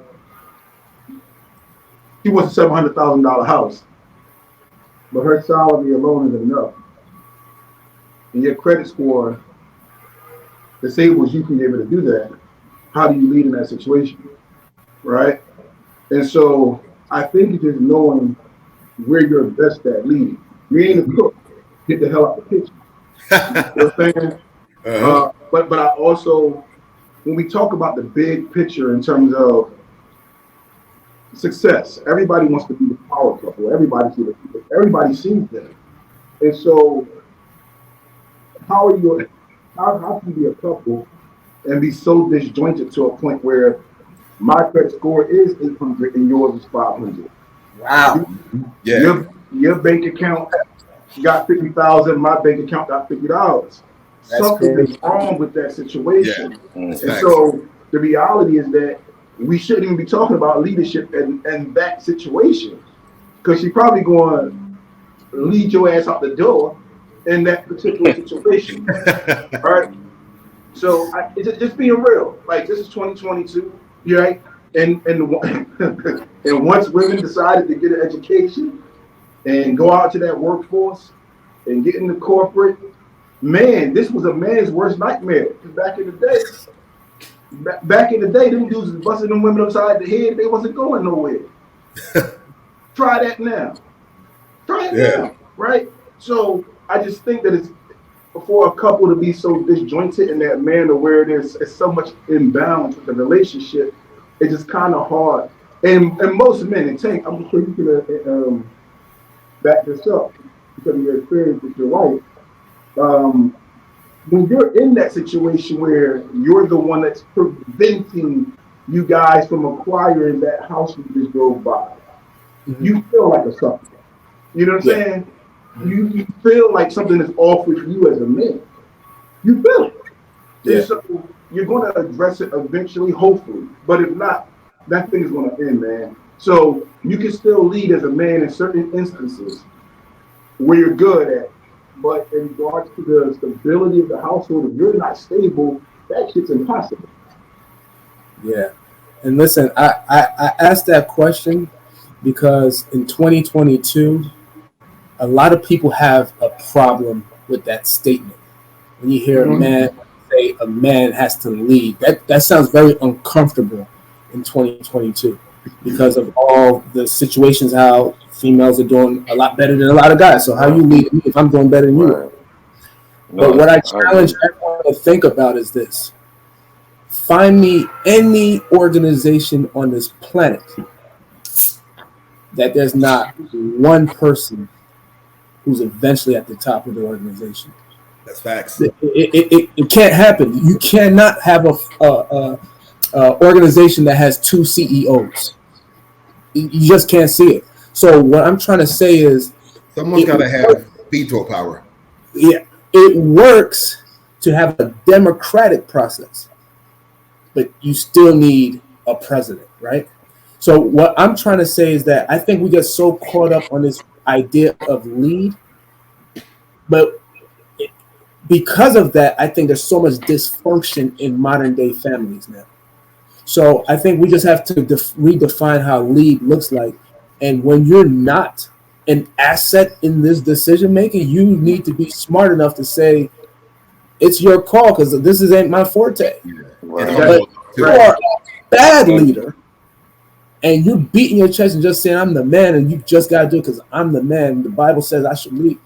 she wants a $700,000 house, but her salary alone is enough, and your credit score disables you from being able to do that, how do you lead in that situation, right? And so I think it's just knowing where you're best at leading. You ain't a cook, get the hell out the kitchen. You know what I'm saying? Uh-huh. But I also, when we talk about the big picture in terms of success, everybody wants to be the power couple. Everybody sees that. And so how can you be a couple and be so disjointed to a point where my credit score is 800 and yours is 500? Wow. Yeah. Your bank account got 50,000, my bank account got $50. Something is wrong with that situation. Yeah. And so the reality is that we shouldn't even be talking about leadership and that situation, because she's probably going to lead your ass out the door in that particular situation. Right? So it's just being real. Like, this is 2022, right? And once women decided to get an education and go out to that workforce and get into corporate, man, this was a man's worst nightmare. Because back in the day, them dudes was busting them women upside the head. They wasn't going nowhere. Try that now. Now, right? So I just think that it's for a couple to be so disjointed in that manner where there's so much imbalance with the relationship. It's just kind of hard. And most men, and Tank, I'm sure you can back this up because of your experience with your wife. When you're in that situation where you're the one that's preventing you guys from acquiring that house you just drove by. Mm-hmm. You feel like a sucker. You know what I'm saying? You feel like something is off with you as a man. You feel it. Yeah. And so you're going to address it eventually, hopefully. But if not, that thing is going to end, man. So you can still lead as a man in certain instances where you're good at. But in regards to the stability of the household, if you're not stable, that shit's impossible. Yeah. And listen, I asked that question because in 2022, a lot of people have a problem with that statement. When you hear a man say a man has to lead, that sounds very uncomfortable in 2022 because of all the situations how females are doing a lot better than a lot of guys. So how you lead me if I'm doing better than you? No, but what I challenge everyone to think about is this. Find me any organization on this planet that there's not one person who's eventually at the top of the organization. That's facts. It can't happen. You cannot have a organization that has two CEOs. You just can't see it. So what I'm trying to say is, someone's got to have veto power. Yeah, it works to have a democratic process, but you still need a president, right? So what I'm trying to say is that I think we get so caught up on this idea of lead, but because of that, I think there's so much dysfunction in modern day families now. So I think we just have to redefine how lead looks like. And when you're not an asset in this decision making, you need to be smart enough to say, it's your call because this ain't my forte. Right. But you are a bad leader and you're beating your chest and just saying, I'm the man and you just got to do it because I'm the man. The Bible says I should lead.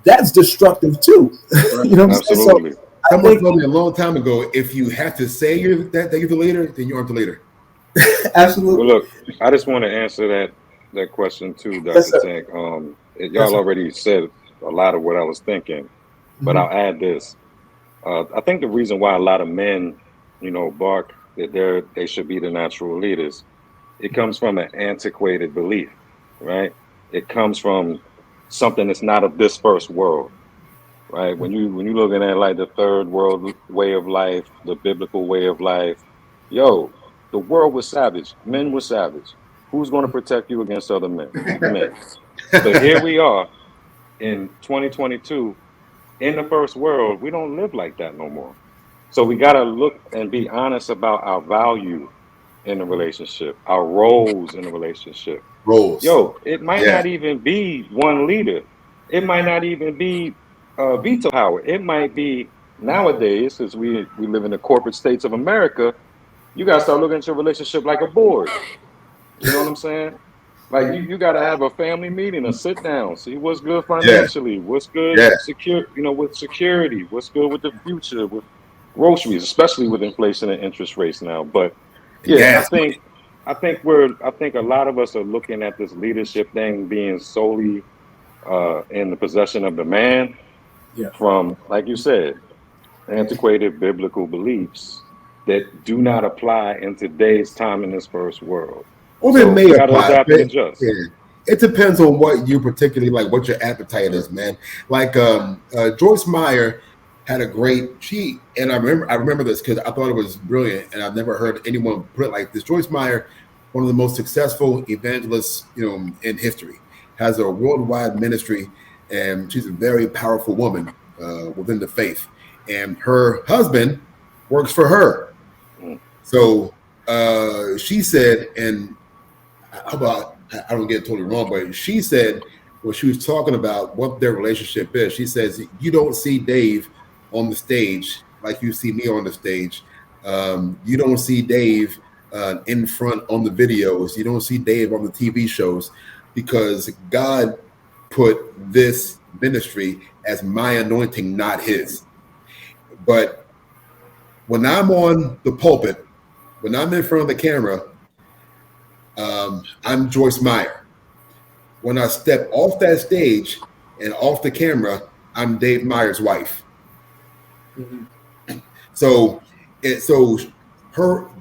That's destructive too. Right. You know what I'm saying? So someone told me a long time ago, if you have to say that you're the leader, then you aren't the leader. Absolutely. Well, look, I just want to answer that question too, Dr. Tank. Y'all already said a lot of what I was thinking, but I'll add this. I think the reason why a lot of men, bark that they should be the natural leaders, it comes from an antiquated belief, right? It comes from something that's not of this first world, right? When you're looking at like the third world way of life, the biblical way of life, the world was savage. Men were savage. Who's going to protect you against other men? Men. But here we are in 2022. In the first world, we don't live like that no more. So we got to look and be honest about our value in the relationship, our roles in the relationship. It might not even be one leader. It might not even be veto power. It might be nowadays, as we live in the corporate states of America, you got to start looking at your relationship like a board. You know what I'm saying? Like you got to have a family meeting, a sit down, see what's good financially, what's good with security, what's good with the future, with groceries, especially with inflation and interest rates now. But I think a lot of us are looking at this leadership thing being solely in the possession of the man from, like you said, antiquated biblical beliefs that do not apply in today's time in this first world. Well, they may apply. It depends on what you particularly like, what your appetite is, man. Like Joyce Meyer had a great sheet, and I remember this because I thought it was brilliant, and I've never heard anyone put it like this. Joyce Meyer, one of the most successful evangelists, in history, has a worldwide ministry, and she's a very powerful woman within the faith. And her husband works for her. So she said, and I don't get it totally wrong, but she said when she was talking about what their relationship is, she says, you don't see Dave on the stage like you see me on the stage. You don't see Dave in front on the videos. You don't see Dave on the TV shows because God put this ministry as my anointing, not his. But when I'm on the pulpit, when I'm in front of the camera, I'm Joyce Meyer. When I step off that stage and off the camera, I'm Dave Meyer's wife. Mm-hmm. So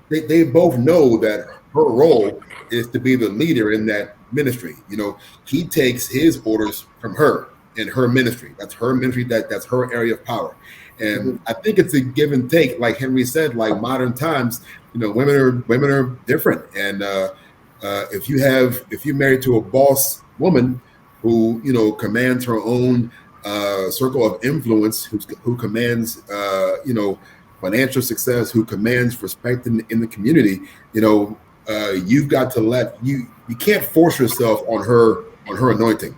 they both know that her role is to be the leader in that ministry. You know, he takes his orders from her in her ministry. That's her ministry. That's her area of power. And I think it's a give and take. Like Henry said, like modern times, you know, women are different. And if you're married to a boss woman who, you know, commands her own circle of influence, who commands you know, financial success, who commands respect in the community, you know, you've got to you can't force yourself on her anointing.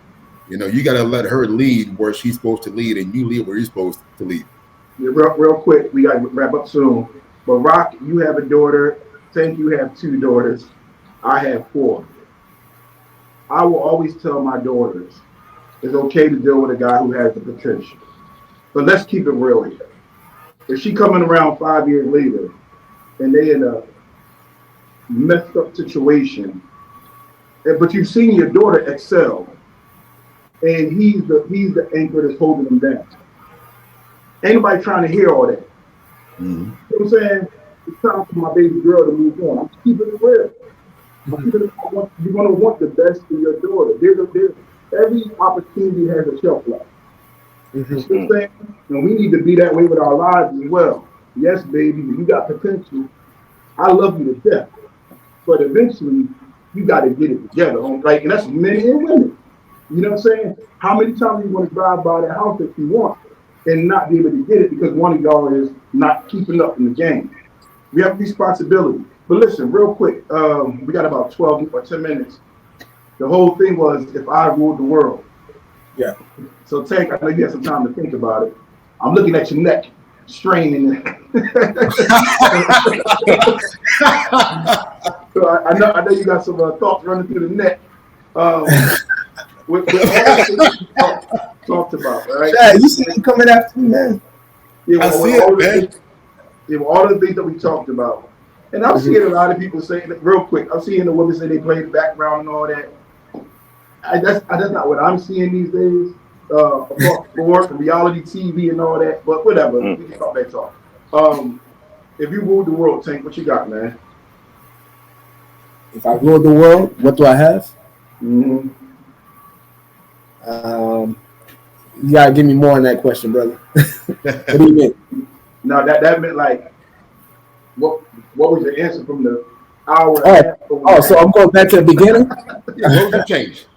You know, you got to let her lead where she's supposed to lead, and you lead where you're supposed to lead. Yeah, real quick, we got to wrap up soon. But Rock, you have a daughter. Tank, you have 2 daughters. I have 4. I will always tell my daughters it's okay to deal with a guy who has the potential. But let's keep it real here. If she coming around 5 years later and they in a messed up situation, but you've seen your daughter excel, and he's the anchor that's holding them down. Ain't nobody trying to hear all that. Mm-hmm. You know what I'm saying? It's time for my baby girl to move on. I'm keeping it real. You're going to want the best for your daughter. Every opportunity has a shelf life. Mm-hmm. You know what I'm saying? And we need to be that way with our lives as well. Yes, baby, you got potential. I love you to death. But eventually, you got to get it together. Like, and that's men and women. You know what I'm saying? How many times you want to drive by the house that you want and not be able to get it because one of y'all is not keeping up in the game? We have responsibility. But listen, real quick, we got about 12 or 10 minutes. The whole thing was if I ruled the world. Yeah. So Tank, I know you had some time to think about it. I'm looking at your neck, straining it. So I know you got some thoughts running through the neck. With all the things we talked about, right? Yeah, you see him coming after me, man. Yeah, I see it, man. Yeah, all the things that we talked about. And I'm seeing a lot of people say, real quick, I'm seeing the women say they play the background and all that. That's not what I'm seeing these days. Across the board, from reality TV and all that. But whatever, we can talk that talk. If you ruled the world, Tank, what you got, man? If I ruled the world, what do I have? Mm-hmm. You gotta give me more on that question, brother. What do you mean? No, that meant like, what was your answer from the hour? So I'm going back to the beginning. Yeah, what was the change?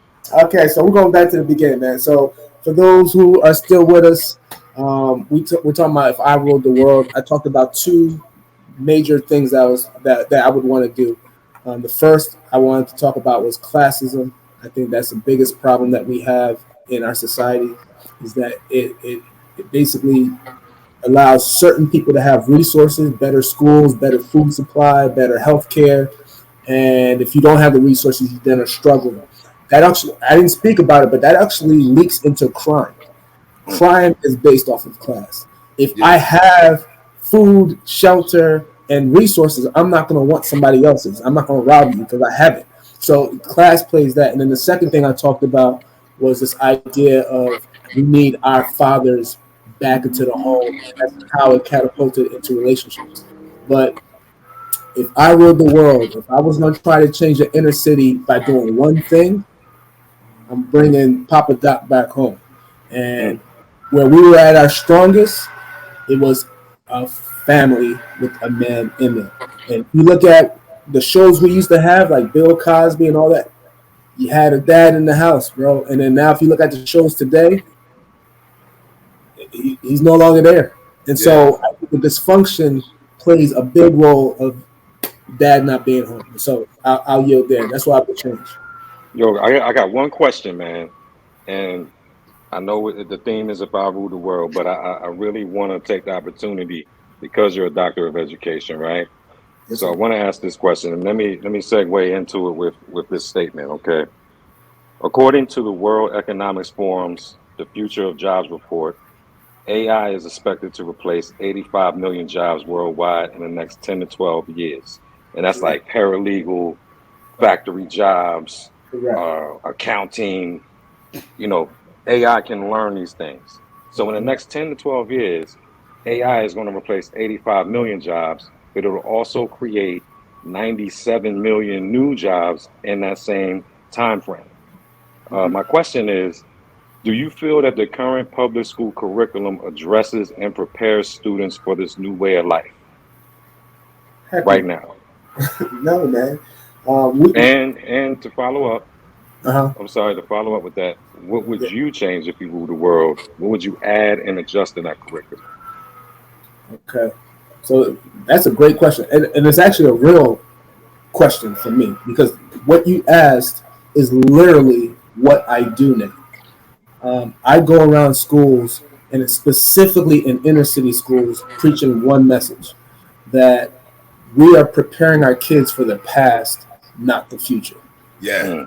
Okay, so we're going back to the beginning, man. So for those who are still with us, we're talking about if I ruled the world. I talked about 2 major things that I would want to do. The first I wanted to talk about was classism. I think that's the biggest problem that we have in our society, is that it basically allows certain people to have resources, better schools, better food supply, better health care. And if you don't have the resources, you then are struggling. That actually, I didn't speak about it, but that actually leaks into crime. Crime is based off of class. If I have food, shelter, and resources, I'm not going to want somebody else's. I'm not going to rob you because I have it. So class plays that. And then the second thing I talked about was this idea of we need our fathers back into the home. That's how it catapulted into relationships. But if I ruled the world, if I was going to try to change the inner city by doing one thing, I'm bringing Papa Doc back home. And where we were at our strongest, it was a family with a man in it. And you look at the shows we used to have, like Bill Cosby and all that, you had a dad in the house, bro. And then now if you look at the shows today, he's no longer there. And so I think the dysfunction plays a big role of dad not being home. So I'll yield there. That's why I would change. Yo, I got one question, man. And I know the theme is if I rule the world, but I really want to take the opportunity because you're a doctor of education, right? Yes, so I want to ask this question, and let me segue into it with this statement, okay? According to the World Economics Forum's The Future of Jobs report, AI is expected to replace 85 million jobs worldwide in the next 10 to 12 years. And that's like paralegal, factory jobs, accounting. You know, AI can learn these things. So in the next 10 to 12 years, AI is going to replace 85 million jobs. but it'll also create 97 million new jobs in that same time frame. My question is, do you feel that the current public school curriculum addresses and prepares students for this new way of life right now? No, man. And to follow up, I'm sorry, to follow up with that, what would you change if you ruled the world? What would you add and adjust in that curriculum? Okay, so that's a great question, and it's actually a real question for me, because what you asked is literally what I do now. I go around schools, and it's specifically in inner city schools, preaching one message, that we are preparing our kids for the past, not the future. Yeah.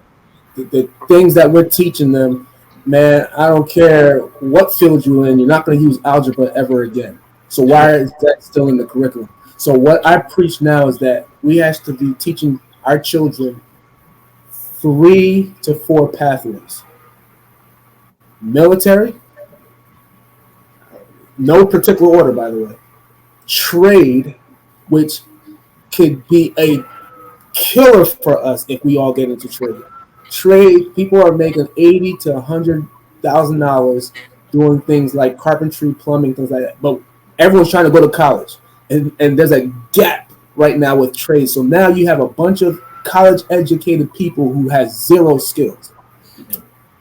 The things that we're teaching them, man, I don't care what field you're in, you're not going to use algebra ever again. So why is that still in the curriculum? So what I preach now is that we have to be teaching our children 3 to 4 pathways. Military, no particular order, by the way. Trade, which could be a killer for us if we all get into trade. Trade, people are making $80,000 to $100,000 doing things like carpentry, plumbing, things like that. But everyone's trying to go to college, and there's a gap right now with trade. So now you have a bunch of college-educated people who has zero skills.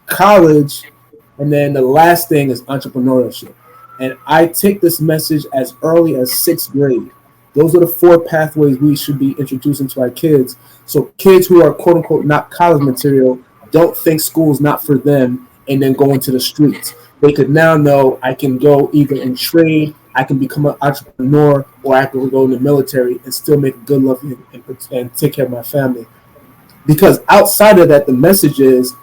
College, and then the last thing is entrepreneurship. And I take this message as early as 6th grade. Those are the 4 pathways we should be introducing to our kids. So kids who are quote unquote not college material don't think school's not for them and then go into the streets. They could now know I can go either in trade, I can become an entrepreneur, or I can go in the military and still make a good living and take care of my family. Because outside of that, the message is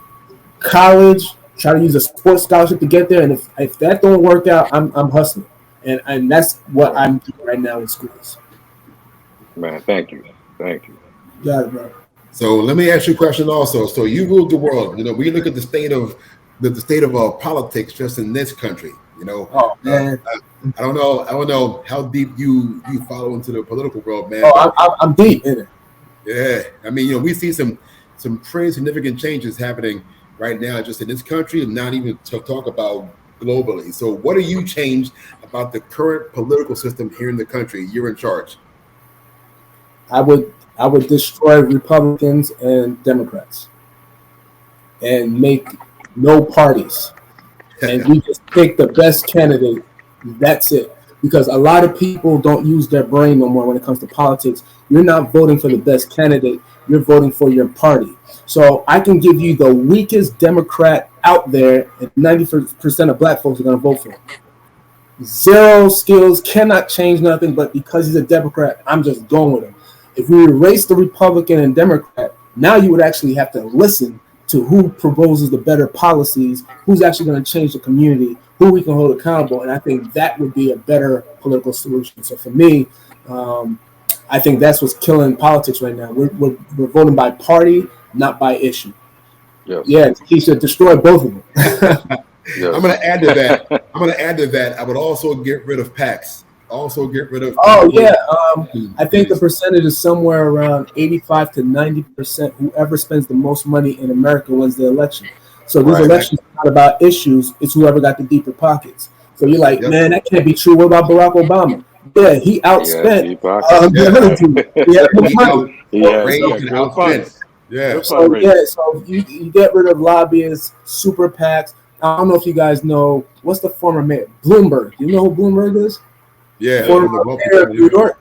college, try to use a sports scholarship to get there. And if that don't work out, I'm hustling. And that's what I'm doing right now in schools. Man, thank you. Got it, bro. So let me ask you a question also. So you ruled the world. You know, we look at the state of politics just in this country. You know, oh man, I don't know how deep you follow into the political world, man. Oh, I'm deep in it. Yeah, I mean, you know, we see some pretty significant changes happening right now, just in this country, and not even to talk about globally. So, what have you changed about the current political system here in the country? You're in charge. I would destroy Republicans and Democrats and make no parties. And we just pick the best candidate. That's it. Because a lot of people don't use their brain no more when it comes to politics. You're not voting for the best candidate. You're voting for your party. So I can give you the weakest Democrat out there, and 90% of black folks are going to vote for him. Zero skills, cannot change nothing, but because he's a Democrat, I'm just going with him. If we erase the Republican and Democrat, now you would actually have to listen to who proposes the better policies, who's actually going to change the community, who we can hold accountable. And I think that would be a better political solution. So for me, I think that's what's killing politics right now. We're voting by party, not by issue. Yes. Yeah, he should destroy both of them. Yes. I'm going to add to that. I would also get rid of PACs. Also get rid of. Oh yeah, I think the percentage is somewhere around 85 to 90%. Whoever spends the most money in America wins the election. So these elections are not about issues; it's whoever got the deeper pockets. So you're like, man, that can't be true. What about Barack Obama? Yeah, he outspent. So you get rid of lobbyists, super PACs. I don't know if you guys know what's the former mayor, Bloomberg. You know who Bloomberg is? Yeah, former mayor of New York.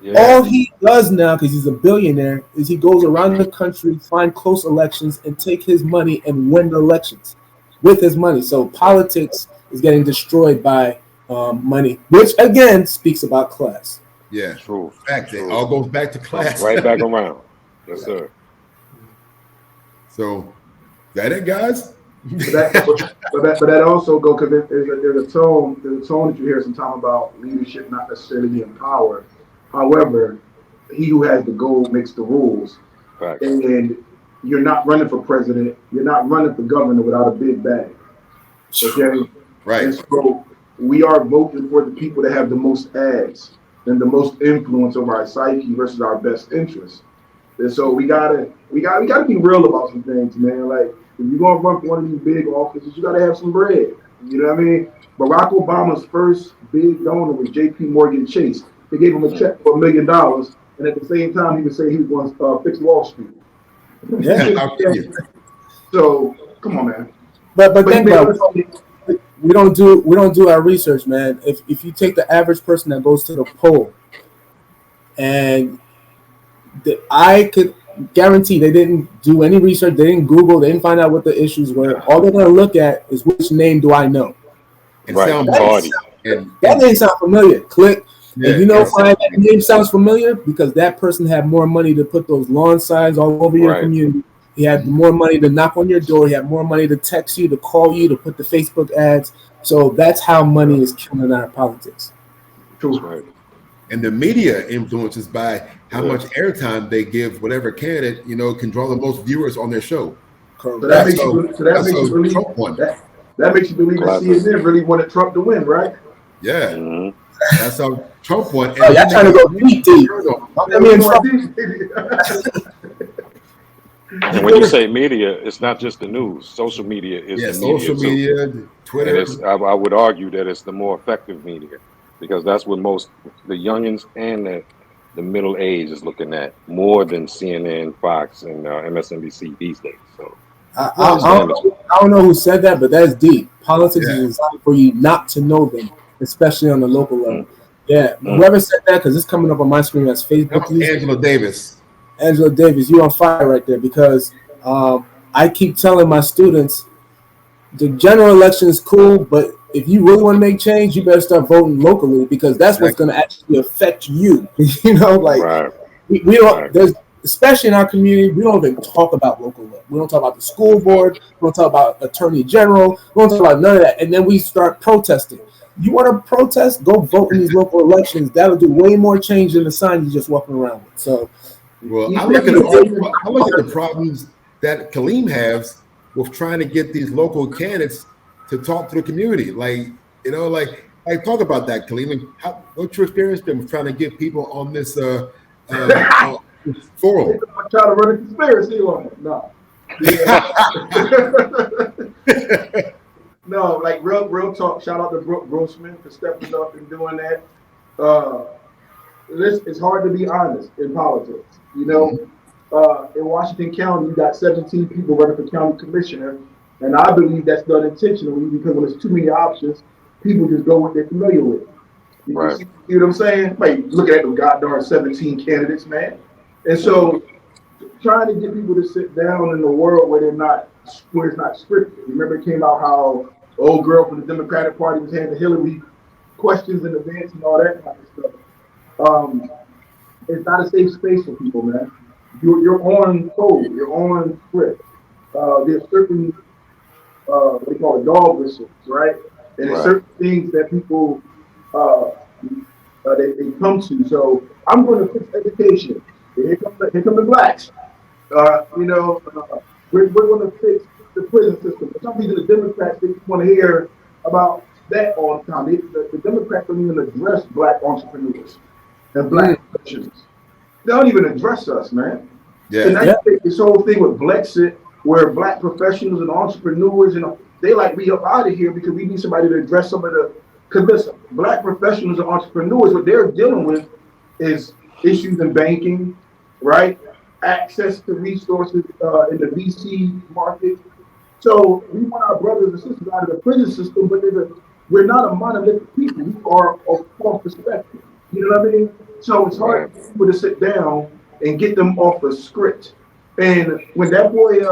Yeah. All he does now, because he's a billionaire, is he goes around the country, find close elections, and take his money and win the elections with his money. So politics is getting destroyed by money, which again speaks about class. Yeah, true. Fact, it all goes back to class. Right back around. Yes, sir. So, that it, guys? But that also go because there's a tone that you hear sometimes about leadership not necessarily being power. However, he who has the goal makes the rules. Right. And you're not running for president. You're not running for governor without a big bag. Okay. Right. And so we are voting for the people that have the most ads. and the most influence over our psyche versus our best interest. And so we gotta be real about some things, man. Like if you're gonna run for one of these big offices, you gotta have some bread. You know what I mean? Barack Obama's first big donor was J.P. Morgan Chase. They gave him a check for $1 million, and at the same time, he would say he was going to fix Wall Street. Yeah, so come on, man. But think about it. We don't do our research, man. If you take the average person that goes to the poll, and I could guarantee they didn't do any research, they didn't Google, they didn't find out what the issues were. All they're gonna look at is which name do I know. Right. That name sounds familiar. Click. Yeah, and you know why that name sounds familiar? Because that person had more money to put those lawn signs all over your community. He had more money to knock on your door. He had more money to text you, to call you, to put the Facebook ads. So that's how money is killing our politics. That's right. And the media influences by how much airtime they give whatever candidate, can draw the most viewers on their show. So that makes you believe that CNN really wanted Trump to win, right? Yeah. Mm-hmm. That's how Trump won. Oh, y'all trying to go deep. And when you say media, it's not just the news. Social media is the media. Social media, Twitter. And I would argue that it's the more effective media because that's what most the youngins and the middle age is looking at more than CNN, Fox, and MSNBC these days. So I don't know who said that, but that's deep. Politics is designed for you not to know them, especially on the local level. Yeah, whoever said that, because it's coming up on my screen as Facebook. Angela Davis. Angela Davis, you on fire right there because I keep telling my students the general election is cool, but if you really want to make change, you better start voting locally because that's what's going to actually affect you. We don't. There's especially in our community, we don't even talk about local level. We don't talk about the school board. We don't talk about attorney general. We don't talk about none of that, and then we start protesting. You want to protest? Go vote in these local elections. That'll do way more change than the sign you're just walking around with. So. Well, I look at the problems that Kaleem has with trying to get these local candidates to talk to the community. Like talk about that, Kaleem. What's your experience been with trying to get people on this forum? I'm trying to run a conspiracy on it. No. Yeah. No, like real talk. Shout out to Brooke Grossman for stepping up and doing that. It's hard to be honest in politics. In Washington County, you got 17 people running for county commissioner, and I believe that's done intentionally because when there's too many options, people just go what they're familiar with. You know what I'm saying? Like, looking at them goddamn 17 candidates, man. And so, trying to get people to sit down in a world where it's not scripted. Remember, it came out how old girl from the Democratic Party was handing Hillary questions in advance and all that kind of stuff. It's not a safe space for people, man. You're on code. You're on script. There's certain what they call it, dog whistles, right? And there's certain things that people they come to. So I'm going to fix education. Here come the blacks. We're going to fix the prison system. For some reason, the Democrats they want to hear about that all the time. The Democrats don't even address black entrepreneurs and black professionals. They don't even address us, man. Yeah. And that's this whole thing with Brexit, where black professionals and entrepreneurs, they like we up out of here because we need somebody to address some of the. Because listen, black professionals and entrepreneurs, what they're dealing with is issues in banking, right? Access to resources in the VC market. So we want our brothers and sisters out of the prison system, but we're not a monolithic people. We are of cross perspective. You know what I mean? So it's hard for people to sit down and get them off a script. And when that boy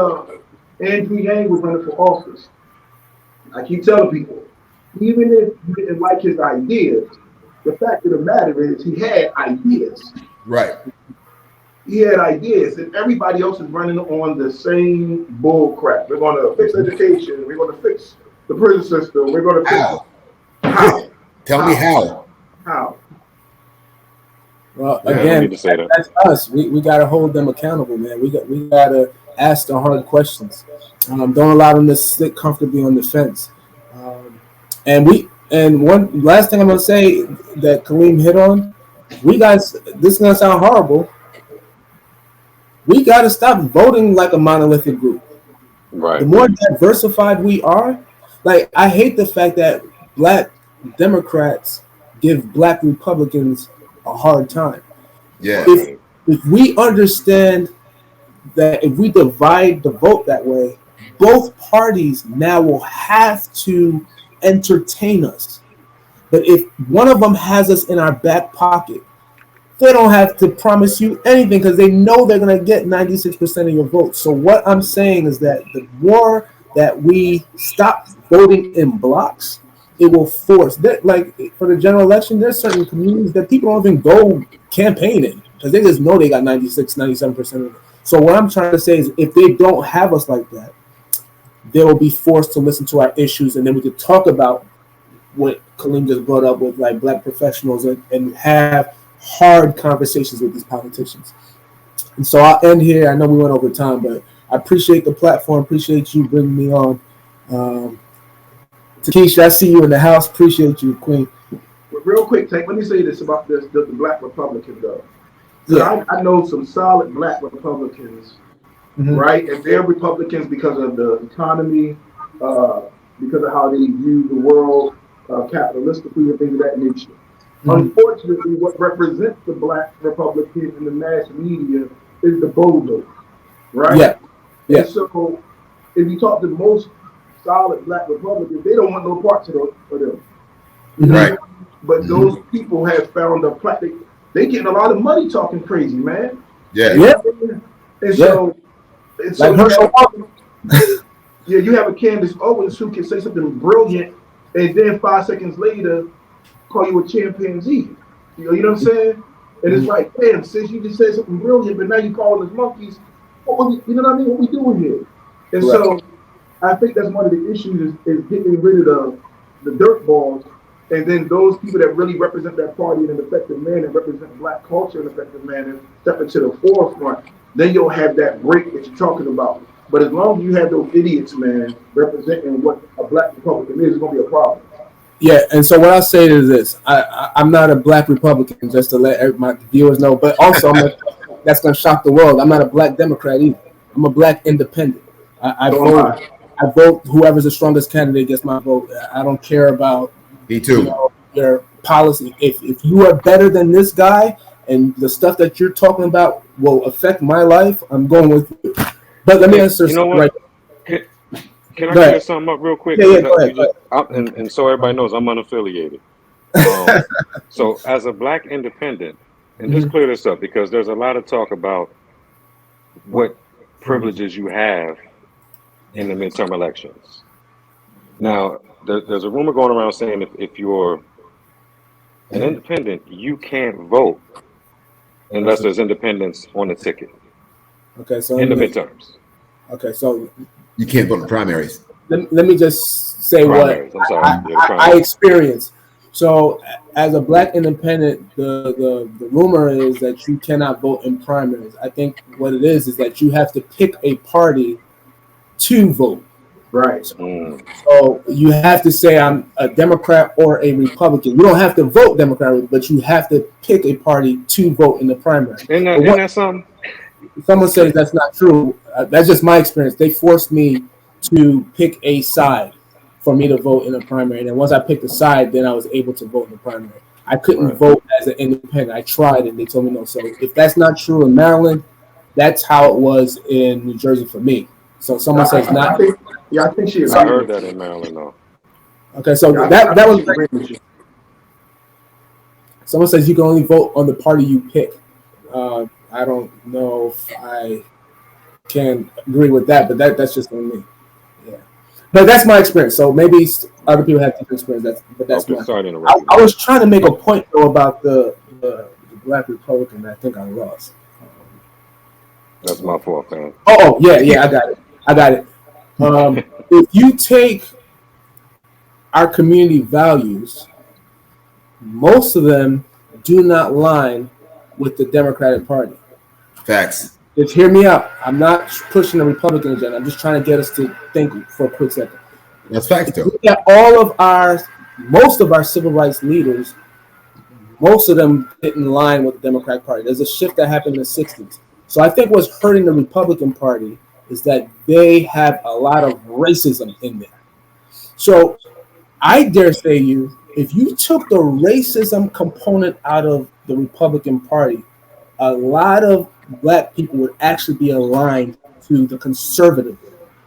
Andrew Yang was running for office, I keep telling people, even if you didn't like his ideas, the fact of the matter is he had ideas. Right. He had ideas, and everybody else is running on the same bull crap. We're going to fix education. We're going to fix the prison system. We're going to fix how? Tell me how. How? Well, again, that's us. We got to hold them accountable, man. We got to ask the hard questions. Don't allow them to sit comfortably on the fence. And one last thing I'm going to say that Kaleem hit on we guys, this is gonna sound horrible. We got to stop voting like a monolithic group. Right. The more diversified we are, like I hate the fact that black Democrats give black Republicans a hard time. Yeah. If we understand that if we divide the vote that way, both parties now will have to entertain us. But if one of them has us in our back pocket, they don't have to promise you anything because they know they're going to get 96% of your votes. So what I'm saying is that the more that we stop voting in blocks, it will force that. Like for the general election, there's certain communities that people don't even go campaign in because they just know they got 96, 97% of it. So what I'm trying to say is if they don't have us like that, they will be forced to listen to our issues, and then we could talk about what Kaleem just brought up with like black professionals and have hard conversations with these politicians. And so I'll end here. I know we went over time, but I appreciate the platform. Appreciate you bringing me on. Takesha, I see you in the house. Appreciate you, Queen. Real quick, Tank, let me say this about the black Republicans, though. Yeah. I know some solid black Republicans, right? And they're Republicans because of the economy, because of how they view the world capitalistically and things of that nature. Unfortunately, what represents the black Republican in the mass media is the bozo, right? Yeah. And so, if you talk to most solid black Republicans, they don't want no parts of them. Right. But those people have found a plastic. They getting a lot of money talking crazy, man. Yeah. And so you have a Candace Owens who can say something brilliant, and then 5 seconds later call you a chimpanzee. You know what I'm saying? And it's like, damn, since you just said something brilliant, but now you calling us monkeys. You know what I mean? What we doing here? And so I think that's one of the issues is getting rid of the dirt balls, and then those people that really represent that party in an effective manner, represent black culture in an effective manner, step into the forefront. Then you'll have that break that you're talking about. But as long as you have those idiots, man, representing what a black Republican is, it's going to be a problem. Yeah, and so what I'll say is this. I'm not a black Republican, just to let my viewers know, but also that's going to shock the world. I'm not a black Democrat either. I'm a black independent. I vote whoever's the strongest candidate gets my vote. I don't care about me too. Your policy. If you are better than this guy and the stuff that you're talking about will affect my life, I'm going with you. But let me answer something right. Can I clear something up real quick? Yeah, go ahead. And so everybody knows I'm unaffiliated. So as a black independent, and just clear this up because there's a lot of talk about what privileges you have in the midterm elections. Now, there's a rumor going around saying if you're an independent, you can't vote unless there's independents on the ticket. Okay, so in the midterms. Okay, so you can't vote in primaries. Let me just say primaries. What I experienced. So, as a black independent, the rumor is that you cannot vote in primaries. I think what it is that you have to pick a party to vote. Right. So you have to say I'm a Democrat or a Republican. You don't have to vote Democrat, but you have to pick a party to vote in the primary. Isn't that something? Someone says that's not true. That's just my experience. They forced me to pick a side for me to vote in the primary. And then once I picked a side, then I was able to vote in the primary. I couldn't vote as an independent. I tried and they told me no. So if that's not true in Maryland, that's how it was in New Jersey for me. So someone says not. I think she is. I heard that in Maryland, though. Okay, so that was. Someone says you can only vote on the party you pick. I don't know if I can agree with that, but that's just on me. Yeah, but that's my experience. So maybe other people have different experience. But that's okay, my. Sorry to interrupt. I was trying to make a point though about the black Republican. I think I lost. That's my fault, man. Oh yeah, I got it. If you take our community values, most of them do not line with the Democratic Party. Facts. Just hear me out. I'm not pushing the Republican agenda. I'm just trying to get us to think for a quick second. That's facts, though. Look at most of our civil rights leaders, most of them get in line with the Democratic Party. There's a shift that happened in the 60s. So I think what's hurting the Republican Party is that they have a lot of racism in there. So I dare say if you took the racism component out of the Republican Party, a lot of black people would actually be aligned to the conservative.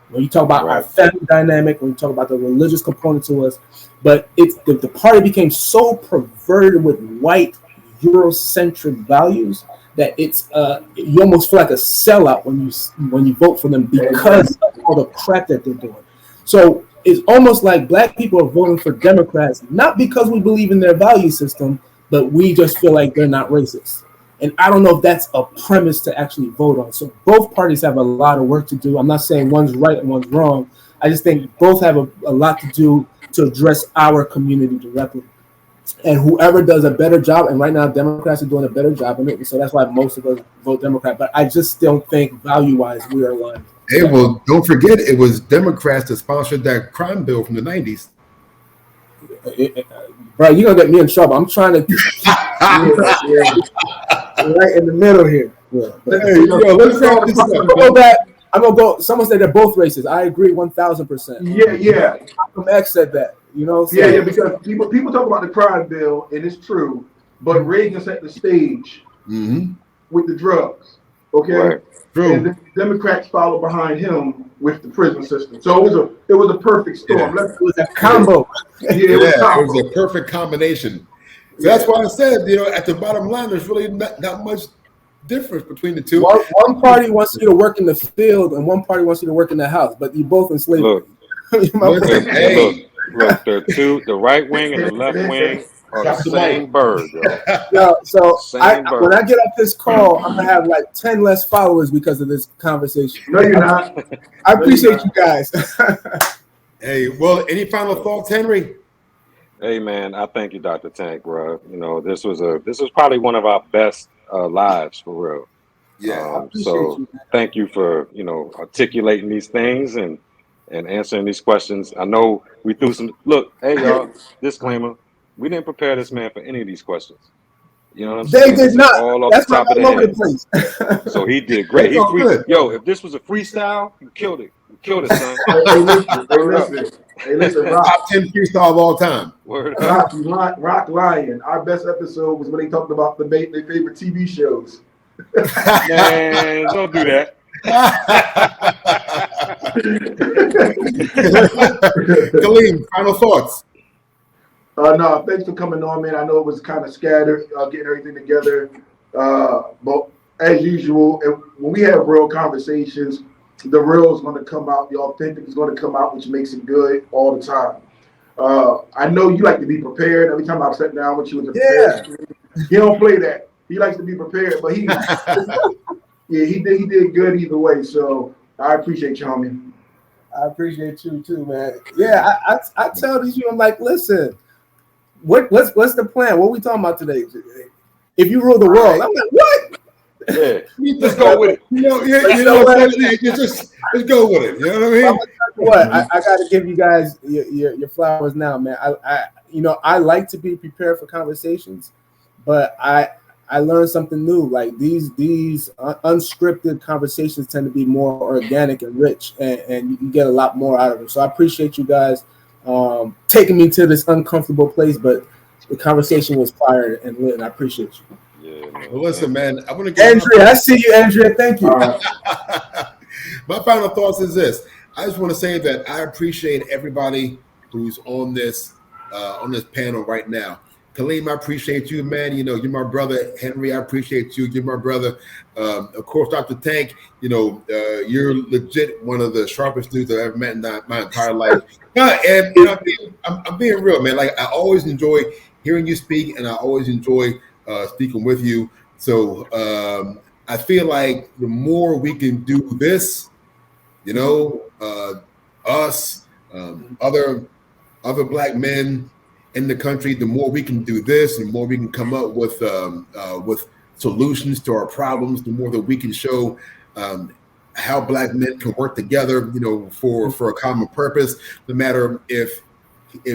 When you talk about our family dynamic, when you talk about the religious component to us, but the party became so perverted with white Eurocentric values that it's you almost feel like a sellout when you vote for them because of all the crap that they're doing. So it's almost like black people are voting for Democrats not because we believe in their value system, but we just feel like they're not racist. And I don't know if that's a premise to actually vote on. So both parties have a lot of work to do. I'm not saying one's right and one's wrong. I just think both have a lot to do to address our community directly. And whoever does a better job, and right now Democrats are doing a better job in it, so that's why most of us vote Democrat. But I just don't think value-wise we are aligned. Hey, well, don't forget it was Democrats that sponsored that crime bill from the 90s. Bro, you're going to get me in trouble. I'm trying to right in the middle here. Yeah. Let's wrap this up. I'm gonna go. Someone said they're both racist. I agree 1,000%. Yeah. Malcolm X said that. You know. So. Yeah. Because people talk about the crime bill, and it's true, but Reagan set the stage with the drugs. Okay. Right. True. And the Democrats followed behind him with the prison system. So it was a perfect storm. It was a combo. It was a perfect combination. So that's why I said, at the bottom line, there's really not much difference between the two. One party wants you to work in the field, and one party wants you to work in the house, but you both in slavery. Look, the right wing and the left wing are the same bird. So when I get off this call, I'm gonna have like 10 less followers because of this conversation. No, you're not. I appreciate you guys. Hey, well, any final thoughts, Henry? Hey man, I thank you, Dr. Tank, bro. This was probably one of our best lives for real. Yeah. So thank you for articulating these things and answering these questions. I know we threw some. Look, hey y'all, disclaimer: we didn't prepare this man for any of these questions. You know what I'm saying? They did not. All off That's the top of the head. So he did great. If this was a freestyle, you killed it. You killed it, son. Hey, listen, top 10 freestyle of all time. Rock Lion. Our best episode was when they talked about their favorite TV shows. Man, don't do that. Khalim, final thoughts. No, thanks for coming on, man. I know it was kind of scattered, getting everything together. But as usual, when we have real conversations, the real is going to come out. The authentic is going to come out, which makes it good all the time. I know you like to be prepared. Every time I've sat down with you in the prepared, he don't play that. He likes to be prepared, but he did good either way. So I appreciate you, homie. I appreciate you too, man. Yeah, I tell these people, I'm like, listen, what's the plan? What are we talking about today? If you rule the world, I'm like, what? Yeah, just go with it. Just go with it. You know what I mean? What I got to give you guys your flowers now, man. I like to be prepared for conversations, but I learned something new. Like these unscripted conversations tend to be more organic and rich, and you can get a lot more out of them. So I appreciate you guys taking me to this uncomfortable place, but the conversation was fire and lit, and I appreciate you. Yeah, man. Well, listen, man, I want to get Andrea. I see you, Andrea. Thank you. My final thoughts is this. I just want to say that I appreciate everybody who's on this panel right now. Khalim, I appreciate you, man. You're my brother. Henry, I appreciate you. You're my brother. Of course, Dr. Tank, you're legit one of the sharpest dudes I've ever met in my entire life. And I'm being real, man. Like, I always enjoy hearing you speak, and I always enjoy speaking with you. So I feel like the more we can do this, us, other black men in the country, the more we can do this, and the more we can come up with solutions to our problems, the more that we can show how black men can work together, for a common purpose. No matter if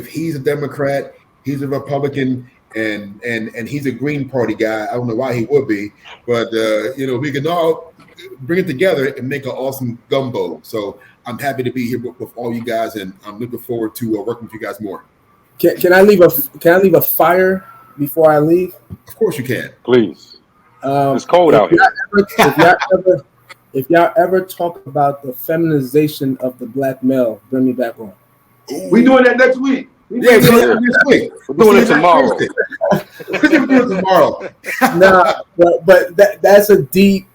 he's a Democrat, he's a Republican, and he's a Green Party guy. I don't know why he would be, but we can all bring it together and make an awesome gumbo. So I'm happy to be here with all you guys, and I'm looking forward to working with you guys more. Can I leave a fire before I leave? Of course you can. Please. It's cold out here. If y'all ever talk about the feminization of the black male, bring me back on. We doing that next week. We're doing it tomorrow. We're doing it tomorrow. but that's a deep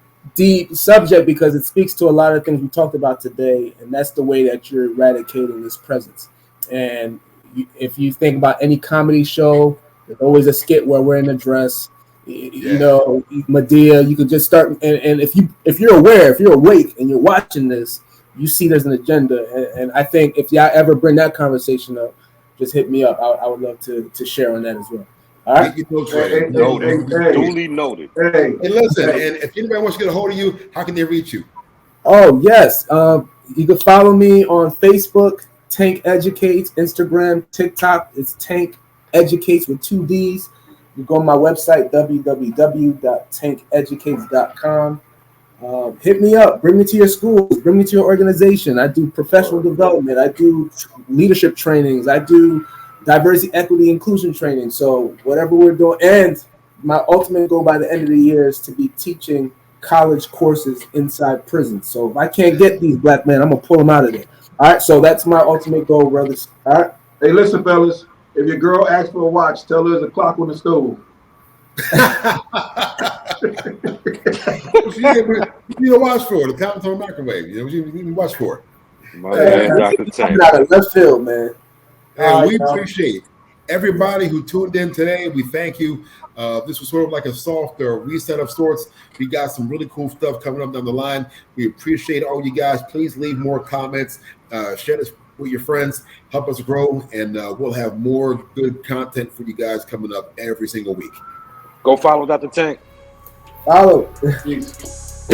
subject because it speaks to a lot of things we talked about today, and that's the way that you're eradicating this presence. And if you think about any comedy show, there's always a skit where we're in a dress. You know, Medea, you could just start, and if you're aware, if you're awake and you're watching this, you see there's an agenda, and I think if y'all ever bring that conversation up, just hit me up. I would love to share on that as well. All right. Duly noted. Hey, listen, and if anybody wants to get a hold of you, how can they reach you? Oh yes, you can follow me on Facebook, Tank Educates, Instagram, TikTok. It's Tank Educates with 2 D's. You go on my website, www.tankeducates.com. Hit me up. Bring me to your schools. Bring me to your organization. I do professional development. I do leadership trainings. I do diversity, equity, inclusion training. So whatever we're doing. And my ultimate goal by the end of the year is to be teaching college courses inside prisons. So if I can't get these black men, I'm going to pull them out of there. All right. So that's my ultimate goal, brothers. All right. Hey, listen, fellas. If your girl asks for a watch, tell her there's a clock on the stove. You need to watch for it. The count's on the microwave. You need to watch for it. My man, Dr. Tank. I'm out of left field, man. And we appreciate everybody who tuned in today. We thank you. This was sort of like a soft reset of sorts. We got some really cool stuff coming up down the line. We appreciate all you guys. Please leave more comments. Share this with your friends. Help us grow, and we'll have more good content for you guys coming up every single week. Go follow Dr. Tank. Follow. Peace.